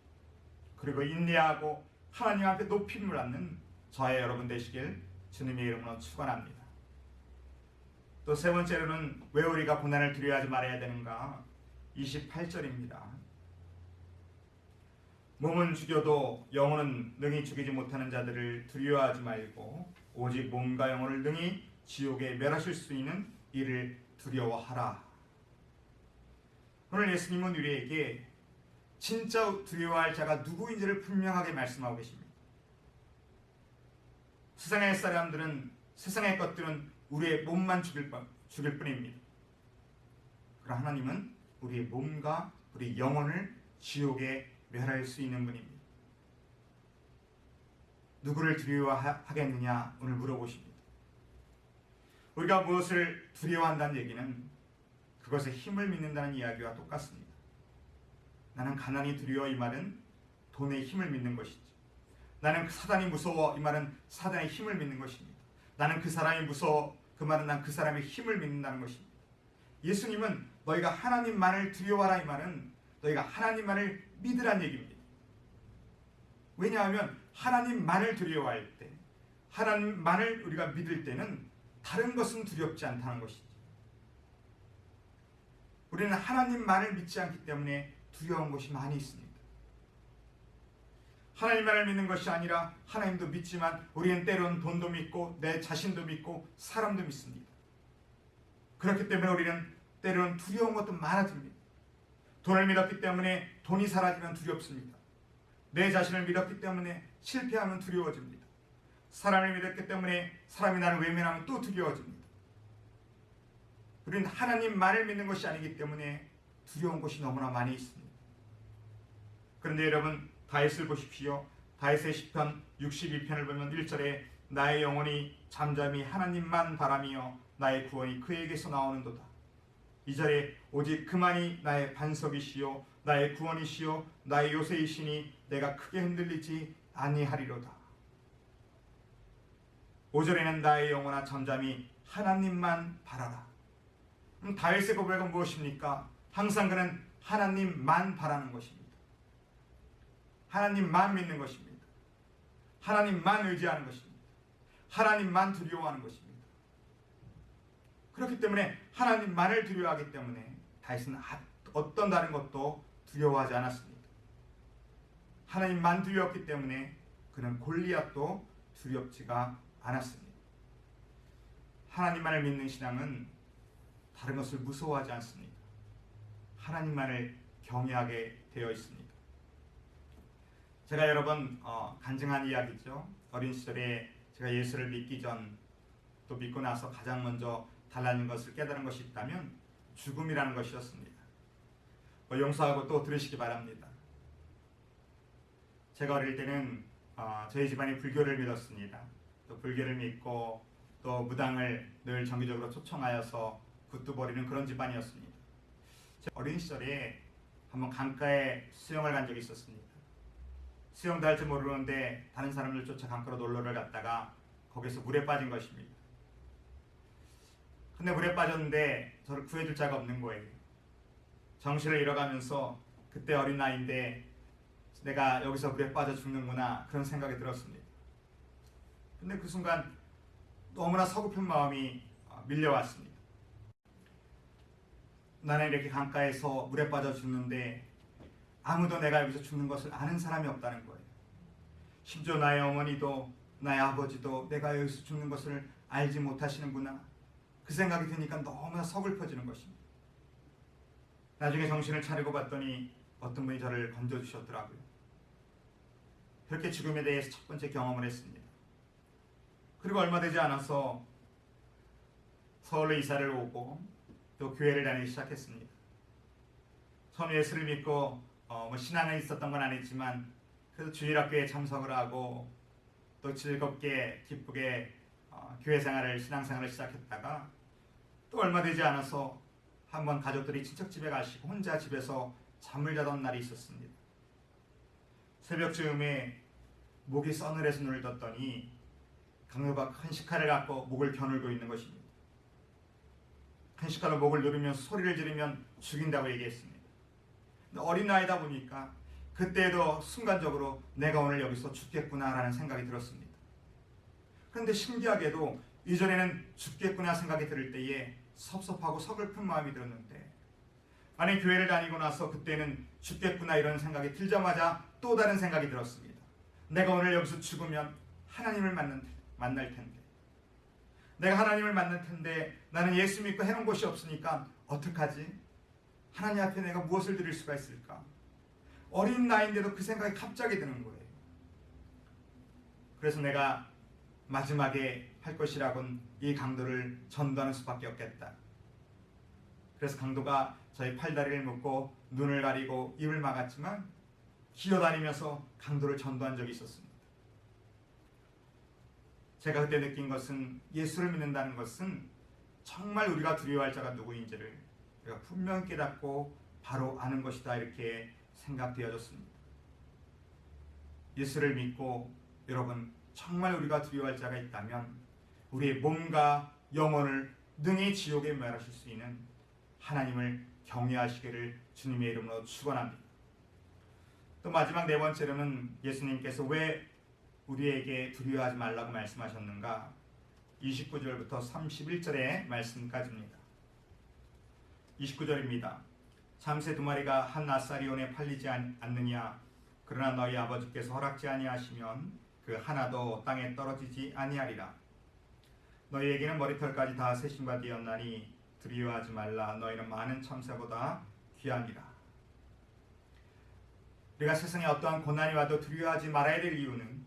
그리고 인내하고 하나님 앞에 높임을 받는 저와 여러분 되시길 주님의 이름으로 축원합니다. 또 세 번째로는 왜 우리가 고난을 두려워하지 말아야 되는가? 28절입니다. 몸은 죽여도 영혼은 능히 죽이지 못하는 자들을 두려워하지 말고 오직 몸과 영혼을 능히 지옥에 멸하실 수 있는 이를 두려워하라. 오늘 예수님은 우리에게 진짜 두려워할 자가 누구인지를 분명하게 말씀하고 계십니다. 세상의 사람들은, 세상의 것들은 우리의 몸만 죽일 뿐입니다. 그러나 하나님은 우리의 몸과 우리 영혼을 지옥에 멸할 수 있는 분입니다. 누구를 두려워하겠느냐 오늘 물어보십니다. 우리가 무엇을 두려워한다는 얘기는 그것에 힘을 믿는다는 이야기와 똑같습니다. 나는 가난이 두려워, 이 말은 돈의 힘을 믿는 것이죠. 나는 사단이 무서워, 이 말은 사단의 힘을 믿는 것입니다. 나는 그 사람이 무서워, 그 말은 난 그 사람의 힘을 믿는다는 것입니다. 예수님은 너희가 하나님만을 두려워하라, 이 말은 너희가 하나님만을 믿으란 얘기입니다. 왜냐하면 하나님만을 두려워할 때, 하나님만을 우리가 믿을 때는 다른 것은 두렵지 않다는 것이죠. 우리는 하나님만을 믿지 않기 때문에 두려운 것이 많이 있습니다. 하나님만을 믿는 것이 아니라 하나님도 믿지만 우리는 때로는 돈도 믿고 내 자신도 믿고 사람도 믿습니다. 그렇기 때문에 우리는 때로는 두려운 것도 많아집니다. 돈을 믿었기 때문에 돈이 사라지면 두렵습니다. 내 자신을 믿었기 때문에 실패하면 두려워집니다. 사람을 믿었기 때문에 사람이 나를 외면하면 또 두려워집니다. 우리는 하나님만을 믿는 것이 아니기 때문에 두려운 것이 너무나 많이 있습니다. 그런데 여러분 다윗을 보십시오. 다윗의 시편 62편을 보면 1절에 나의 영혼이 잠잠히 하나님만 바라며 나의 구원이 그에게서 나오는도다. 2절에 오직 그만이 나의 반석이시요 나의 구원이시요 나의 요새이시니 내가 크게 흔들리지 아니하리로다. 5절에는 나의 영혼아 잠잠히 하나님만 바라라. 다윗의 고백은 무엇입니까? 항상 그는 하나님만 바라는 것입니다. 하나님만 믿는 것입니다. 하나님만 의지하는 것입니다. 하나님만 두려워하는 것입니다. 그렇기 때문에 하나님만을 두려워하기 때문에 다윗은 어떤 다른 것도 두려워하지 않았습니다. 하나님만 두려웠기 때문에 그는 골리앗도 두렵지가 않았습니다. 하나님만을 믿는 신앙은 다른 것을 무서워하지 않습니다. 하나님만을 경외하게 되어 있습니다. 제가 여러 번 간증한 이야기죠. 어린 시절에 제가 예수를 믿기 전 또 믿고 나서 가장 먼저 달라진 것을 깨달은 것이 있다면 죽음이라는 것이었습니다. 용서하고 또 들으시기 바랍니다. 제가 어릴 때는 저희 집안이 불교를 믿었습니다. 또 불교를 믿고 또 무당을 늘 정기적으로 초청하여서 굿도 버리는 그런 집안이었습니다. 어린 시절에 한번 강가에 수영을 간 적이 있었습니다. 수영도 할 줄 모르는데 다른 사람들 쫓아 강가로 놀러를 갔다가 거기서 물에 빠진 것입니다. 근데 물에 빠졌는데 저를 구해줄 자가 없는 거예요. 정신을 잃어가면서 그때 어린 나이인데 내가 여기서 물에 빠져 죽는구나 그런 생각이 들었습니다. 근데 그 순간 너무나 서글픈 마음이 밀려왔습니다. 나는 이렇게 강가에서 물에 빠져 죽는데 아무도 내가 여기서 죽는 것을 아는 사람이 없다는 거예요. 심지어 나의 어머니도 나의 아버지도 내가 여기서 죽는 것을 알지 못하시는구나. 그 생각이 드니까 너무나 서글퍼지는 것입니다. 나중에 정신을 차리고 봤더니 어떤 분이 저를 건져주셨더라고요. 그렇게 죽음에 대해서 첫 번째 경험을 했습니다. 그리고 얼마 되지 않아서 서울로 이사를 오고 또 교회를 다니기 시작했습니다. 처음 예수를 믿고 신앙은 있었던 건 아니지만 그래도 주일학교에 참석을 하고 또 즐겁게 기쁘게 교회 생활을 신앙생활을 시작했다가 또 얼마 되지 않아서 한번 가족들이 친척집에 가시고 혼자 집에서 잠을 자던 날이 있었습니다. 새벽쯤에 목이 서늘해서 눈을 떴더니 강도가 큰 식칼을 갖고 목을 겨누고 있는 것입니다. 큰 식칼로 목을 누르면서 소리를 지르면 죽인다고 얘기했습니다. 근데 어린 나이다 보니까 그때도 순간적으로 내가 오늘 여기서 죽겠구나라는 생각이 들었습니다. 그런데 신기하게도 이전에는 죽겠구나 생각이 들을 때에 섭섭하고 서글픈 마음이 들었는데 만약 교회를 다니고 나서 그때는 죽겠구나 이런 생각이 들자마자 또 다른 생각이 들었습니다. 내가 오늘 여기서 죽으면 하나님을 만날 텐데 내가 하나님을 만날 텐데 나는 예수 믿고 해놓은 곳이 없으니까 어떡하지? 하나님 앞에 내가 무엇을 드릴 수가 있을까? 어린 나이인데도 그 생각이 갑자기 드는 거예요. 그래서 내가 마지막에 할 것이라곤 이 강도를 전도하는 수밖에 없겠다. 그래서 강도가 저희 팔다리를 묶고 눈을 가리고 입을 막았지만 기어다니면서 강도를 전도한 적이 있었습니다. 제가 그때 느낀 것은 예수를 믿는다는 것은 정말 우리가 두려워할 자가 누구인지를 우리가 분명히 깨닫고 바로 아는 것이다 이렇게 생각되어졌습니다. 예수를 믿고 여러분 정말 우리가 두려워할 자가 있다면 우리의 몸과 영혼을 능히 지옥에 멸하실 수 있는 하나님을 경외하시기를 주님의 이름으로 축원합니다. 또 마지막 네 번째로는 예수님께서 왜 우리에게 두려워하지 말라고 말씀하셨는가? 29절부터 31절의 말씀까지입니다. 29절입니다. 참새 두 마리가 한 아사리온에 팔리지 않느냐? 그러나 너희 아버지께서 허락지 아니하시면 그 하나도 땅에 떨어지지 아니하리라. 너희에게는 머리털까지 다 세신 바 되었나니 두려워하지 말라. 너희는 많은 참새보다 귀하니라. 우리가 세상에 어떠한 고난이 와도 두려워하지 말아야 될 이유는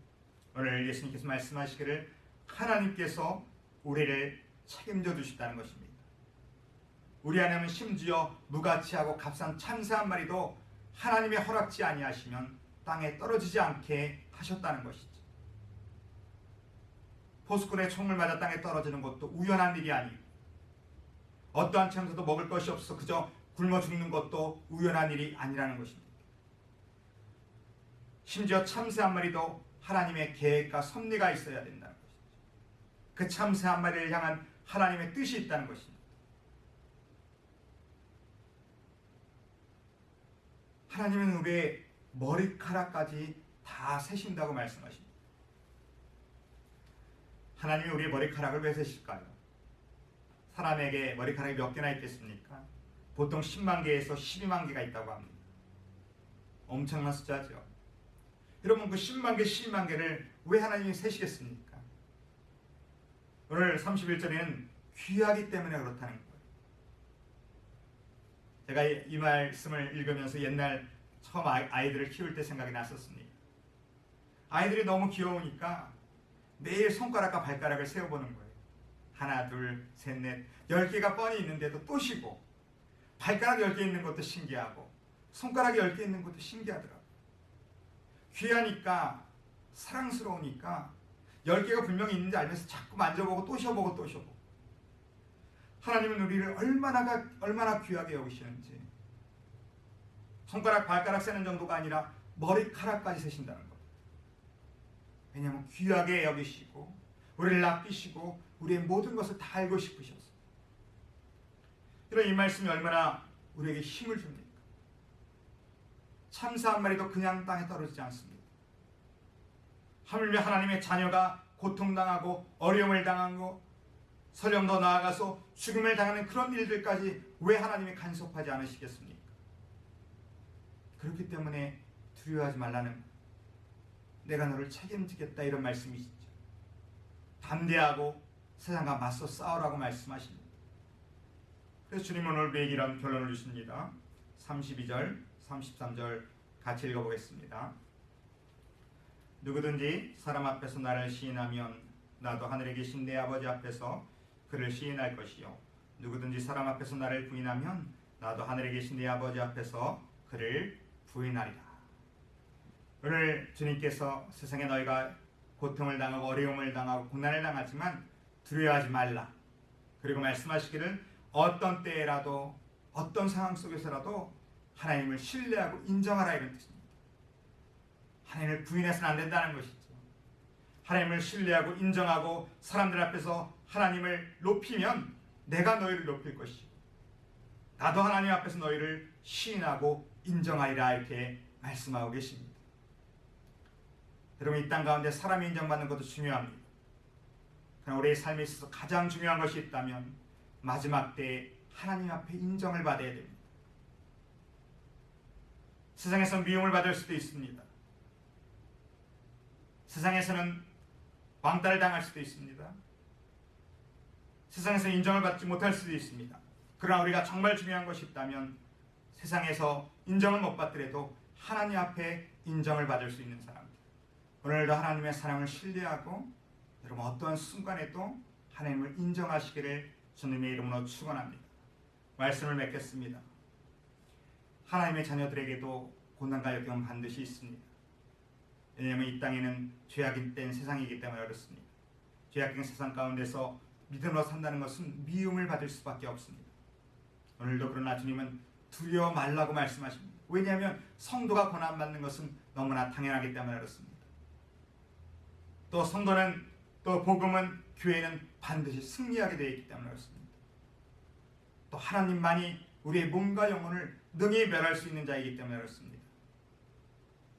오늘 예수님께서 말씀하시기를 하나님께서 우리를 책임져 주신다는 것입니다. 우리 안에는 심지어 무가치하고 값싼 참새 한 마리도 하나님의 허락지 아니하시면 땅에 떨어지지 않게 하셨다는 것이죠. 포스꾼의 총을 맞아 땅에 떨어지는 것도 우연한 일이 아니고 어떠한 참새도 먹을 것이 없어 그저 굶어 죽는 것도 우연한 일이 아니라는 것입니다. 심지어 참새 한 마리도 하나님의 계획과 섭리가 있어야 된다는 것이죠. 그 참새 한 마리를 향한 하나님의 뜻이 있다는 것입니다. 하나님은 우리의 머리카락까지 다 세신다고 말씀하십니다. 하나님이 우리의 머리카락을 왜 세실까요? 사람에게 머리카락이 몇 개나 있겠습니까? 보통 10만 개에서 12만 개가 있다고 합니다. 엄청난 숫자죠. 여러분, 그 10만 개, 12만 개를 왜 하나님이 세시겠습니까? 오늘 31절에는 귀하기 때문에 그렇다는 거예요. 제가 이 말씀을 읽으면서 옛날 처음 아이들을 키울 때 생각이 났었습니다. 아이들이 너무 귀여우니까 매일 손가락과 발가락을 세어보는 거예요. 하나, 둘, 셋, 넷, 10개가 뻔히 있는데도 또 쉬고, 발가락 10개 있는 것도 신기하고 손가락이 10개 있는 것도 신기하더라고요. 귀하니까, 사랑스러우니까 10개가 분명히 있는지 알면서 자꾸 만져보고 또 쉬어보고 또 쉬어보고. 하나님은 우리를 얼마나 귀하게 여기시는지, 손가락 발가락 세는 정도가 아니라 머리카락까지 세신다는 겁니다. 왜냐하면 귀하게 여기시고 우리를 낚이시고 우리의 모든 것을 다 알고 싶으셔서. 이런 이 말씀이 얼마나 우리에게 힘을 줍니까? 참새 한 마리도 그냥 땅에 떨어지지 않습니다. 하물며 하나님의 자녀가 고통당하고 어려움을 당하고 설령 더 나아가서 죽음을 당하는 그런 일들까지 왜 하나님이 간섭하지 않으시겠습니까? 그렇기 때문에 두려워하지 말라는 거예요. 내가 너를 책임지겠다, 이런 말씀이시죠. 담대하고 세상과 맞서 싸우라고 말씀하십니다. 그래서 주님은 오늘 우리에게 이런 결론을 주십니다. 32절, 33절 같이 읽어보겠습니다. 누구든지 사람 앞에서 나를 시인하면 나도 하늘에 계신 내 아버지 앞에서 그를 시인할 것이요, 누구든지 사람 앞에서 나를 부인하면 나도 하늘에 계신 내 아버지 앞에서 그를 부인하리라. 오늘 주님께서 세상에 너희가 고통을 당하고 어려움을 당하고 고난을 당하지만 두려워하지 말라. 그리고 말씀하시기를 어떤 때라도 어떤 상황 속에서라도 하나님을 신뢰하고 인정하라, 이런 뜻입니다. 하나님을 부인해서는 안 된다는 것이죠. 하나님을 신뢰하고 인정하고 사람들 앞에서 하나님을 높이면 내가 너희를 높일 것이고 나도 하나님 앞에서 너희를 시인하고 인정하리라, 이렇게 말씀하고 계십니다. 여러분, 이 땅 가운데 사람이 인정받는 것도 중요합니다. 그러나 우리의 삶에 있어서 가장 중요한 것이 있다면 마지막 때에 하나님 앞에 인정을 받아야 됩니다. 세상에서 미움을 받을 수도 있습니다. 세상에서는 왕따를 당할 수도 있습니다. 세상에서 인정을 받지 못할 수도 있습니다. 그러나 우리가 정말 중요한 것이 있다면 세상에서 인정을 못 받더라도 하나님 앞에 인정을 받을 수 있는 사람. 오늘도 하나님의 사랑을 신뢰하고 여러분 어떠한 순간에도 하나님을 인정하시기를 주님의 이름으로 축원합니다. 말씀을 맺겠습니다. 하나님의 자녀들에게도 고난과 역경은 반드시 있습니다. 왜냐하면 이 땅에는 죄악된 세상이기 때문에 어렵습니다. 죄악된 세상 가운데서 믿음으로 산다는 것은 미움을 받을 수밖에 없습니다. 오늘도 그러나 주님은 두려워 말라고 말씀하십니다. 왜냐하면 성도가 고난받는 것은 너무나 당연하기 때문에 그렇습니다. 또 성도는, 또 복음은, 교회는 반드시 승리하게 되어 있기 때문에 그렇습니다. 또 하나님만이 우리의 몸과 영혼을 능히 멸할 수 있는 자이기 때문에 그렇습니다.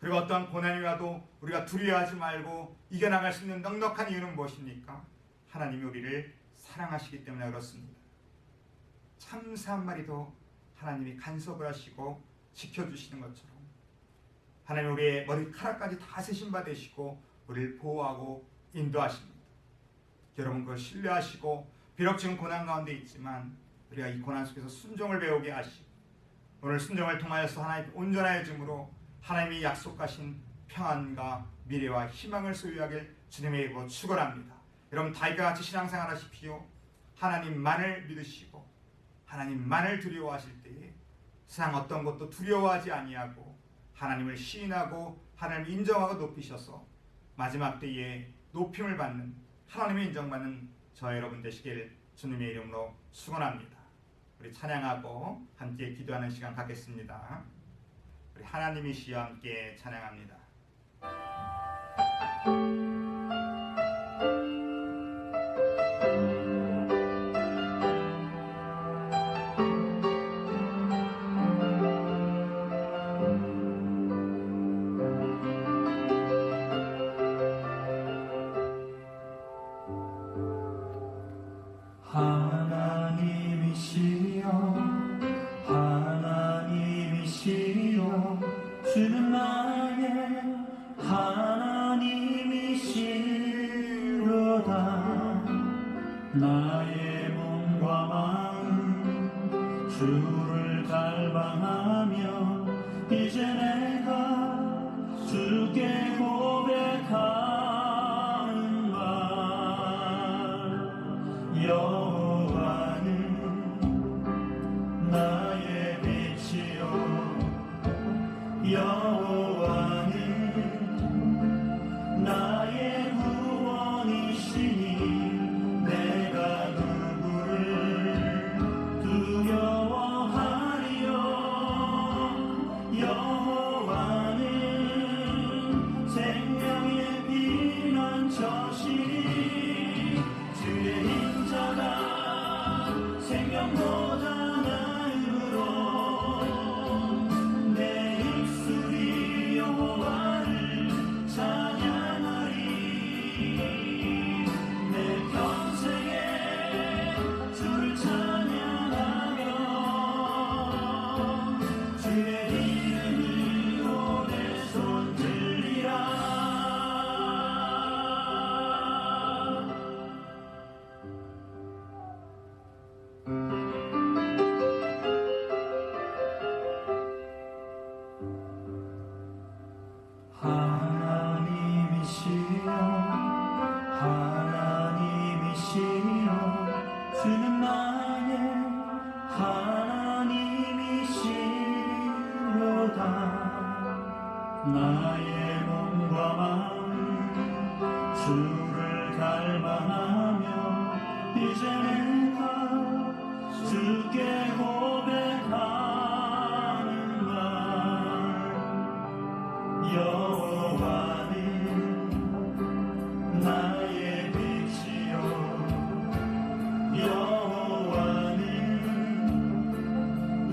그리고 어떠한 고난이 와도 우리가 두려워하지 말고 이겨나갈 수 있는 넉넉한 이유는 무엇입니까? 하나님이 우리를 사랑하시기 때문에 그렇습니다. 참새 한 마리도 하나님이 간섭을 하시고 지켜주시는 것처럼 하나님 우리의 머리카락까지 다 세신 바 되시고 우리를 보호하고 인도하십니다. 여러분 그걸 신뢰하시고 비록 지금 고난 가운데 있지만 우리가 이 고난 속에서 순종을 배우게 하시고 오늘 순종을 통하여서 하나님 온전해짐으로 하나님이 약속하신 평안과 미래와 희망을 소유하길 주님의 이름으로 축원합니다. 여러분 다윗과 같이 신앙생활 하십시오. 하나님만을 믿으시고 하나님만을 두려워하실 때에 세상 어떤 것도 두려워하지 아니하고 하나님을 시인하고 하나님을 인정하고 높이셔서 마지막 때에 높임을 받는 하나님의 인정받는 저 여러분 되시길 주님의 이름으로 축원합니다. 우리 찬양하고 함께 기도하는 시간 갖겠습니다. 우리 하나님이시여 함께 찬양합니다. 갈망하며 이제 내가 주께 고백하는 말 여호와는 나의 빛이요 여호와는 나의 구원이시니 내가 누구를 두려워하리요 여호와는 생명의 피난처시니 주의 인자가 생명보다 나음으로 내 입술이 여호와를 찬양하리 내 평생에 주를 찬양하며 주의 이름으로 내 손 들리라 하나님이시여 하나님이시여 주는 나의 하나님이시로다 나의 몸과 마음 주를 갈망하며 이제 내가 주께 고백하는 말 여호와는 나의 빛이요 여호와는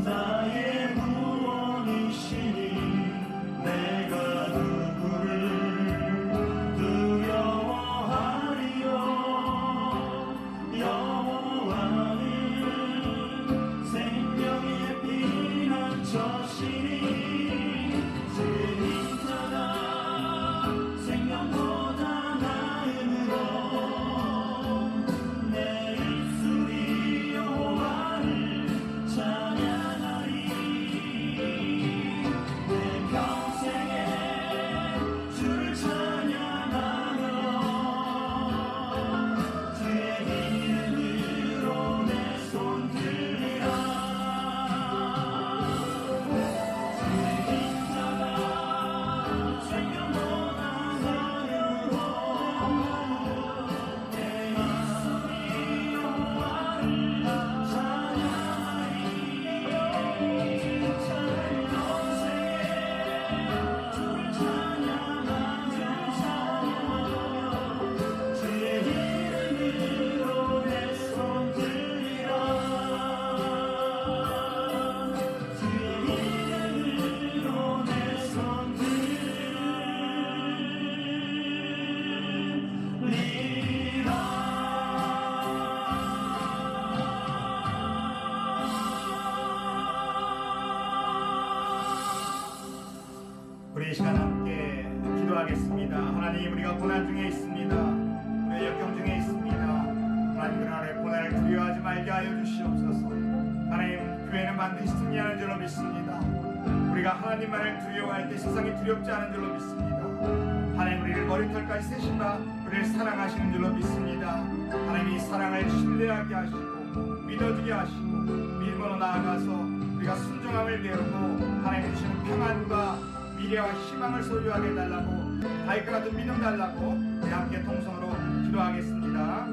나의 구원이시니 내가 누구를 두려워하리요 여호와는 생명의 피난처시니 주의 인자가 생명보다 나음으로 내 입술이 여호와를 찬양하리 내 평생에 주를 찬양하며 주의 이름으로 내 손 들리라 주의 인자가 생명보다 나음으로 내 입술이 여호와를 찬양하리 평생에 주를 찬양하며 주의 이름으로 내 손 들리라 주의 이름으로 내 손 우리 이 시간 함께 기도하겠습니다. 하나님 우리가 고난 중에 있습니다. 우리의 역경 중에 있습니다. 하나님 그날의 고난을 두려워하지 말게 하여 주시옵소서. 하나님 교회는 반드시 승리하는 줄로 믿습니다. 우리가 하나님만을 두려워할 때 세상이 두렵지 않은 줄로 믿습니다. 하나님 우리를 머리털까지 세신다 우리를 사랑하시는 줄로 믿습니다. 하나님 이 사랑을 신뢰하게 하시고 믿어주게 하시고 믿음으로 나아가서 우리가 순종함을 배우고 하나님 주시는 평안과 미래와 희망을 소유하게 해달라고 다윗과 같은 믿음 달라고 우리 함께 통성으로 기도하겠습니다.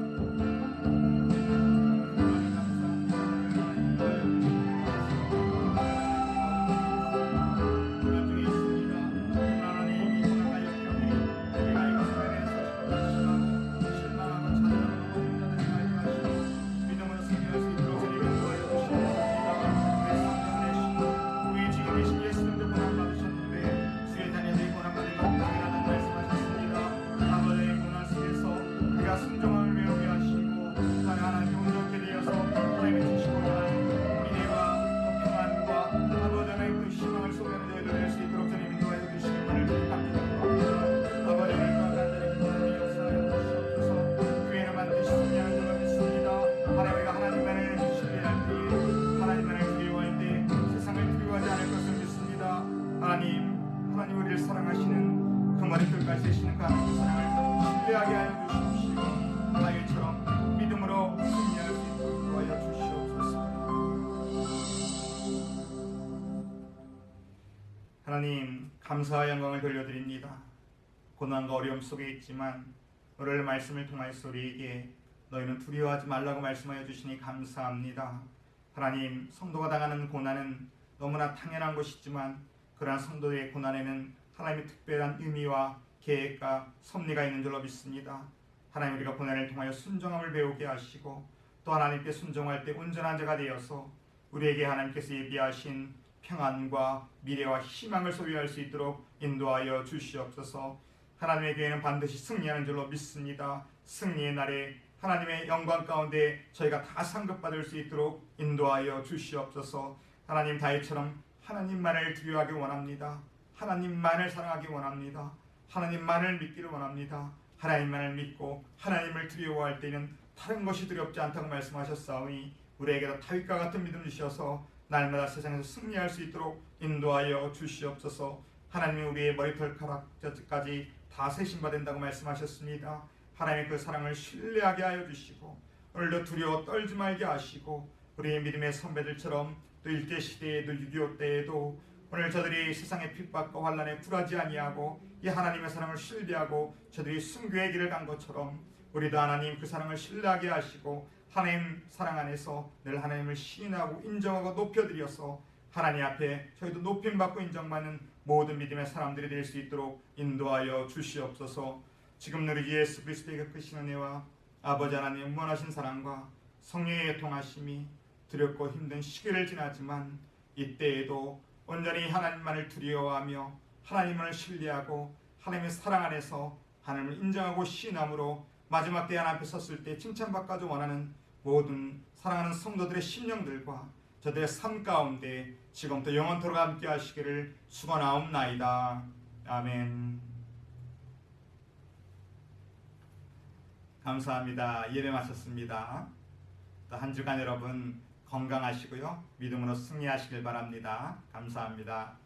순종함을 배우며 머리끝까지 되시는 그 하나님의 사랑을 신뢰하게 하여 주십시오. 다윗처럼 믿음으로 승리할 수 있도록 도와여 주시옵소서. 하나님, 감사와 영광을 돌려드립니다. 고난과 어려움 속에 있지만 오늘 말씀을 통하여서 우리에게 너희는 두려워하지 말라고 말씀하여 주시니 감사합니다. 하나님, 성도가 당하는 고난은 너무나 당연한 것이지만 그러한 성도의 고난에는 하나님의 특별한 의미와 계획과 섭리가 있는 줄로 믿습니다. 하나님, 우리가 고난을 통하여 순종함을 배우게 하시고 또 하나님께 순종할 때 온전한 자가 되어서 우리에게 하나님께서 예비하신 평안과 미래와 희망을 소유할 수 있도록 인도하여 주시옵소서. 하나님의 교회는 반드시 승리하는 줄로 믿습니다. 승리의 날에 하나님의 영광 가운데 저희가 다 상급받을 수 있도록 인도하여 주시옵소서. 하나님, 다윗처럼 하나님만을 두려워하기 원합니다. 하나님만을 사랑하기 원합니다. 하나님만을 믿기를 원합니다. 하나님만을 믿고 하나님을 두려워할 때는 다른 것이 두렵지 않다고 말씀하셨사오니 우리에게도 다윗과 같은 믿음 주셔서 날마다 세상에서 승리할 수 있도록 인도하여 주시옵소서. 하나님이 우리의 머리털가락까지 다 세심받는다고 말씀하셨습니다. 하나님의 그 사랑을 신뢰하게 하여 주시고 오늘도 두려워 떨지 말게 하시고 우리의 믿음의 선배들처럼 또 일제시대에도 6.25 때에도 오늘 저들이 세상의 핍박과 환난에 굴하지 아니하고 이 하나님의 사랑을 신뢰하고 저들이 순교의 길을 간 것처럼 우리도 하나님 그 사랑을 신뢰하게 하시고 하나님 사랑 안에서 늘 하나님을 시인하고 인정하고 높여드려서 하나님 앞에 저희도 높임받고 인정받는 모든 믿음의 사람들이 될 수 있도록 인도하여 주시옵소서. 지금 우리 예수 그리스도의 크신 은혜와 아버지 하나님의 무한하신 사랑과 성령의 통하심이 두렵고 힘든 시기를 지나지만 이때에도 온전히 하나님만을 두려워하며 하나님만을 신뢰하고 하나님의 사랑 안에서 하나님을 인정하고 시인함으로 마지막 때 하나님 앞에 섰을 때 칭찬받기를 원하는 모든 사랑하는 성도들의 심령들과 저들의 삶 가운데 지금부터 영원토록 함께 하시기를 축원하옵나이다. 아멘. 감사합니다. 예배 마쳤습니다. 또 한 주간 여러분 건강하시고요. 믿음으로 승리하시길 바랍니다. 감사합니다.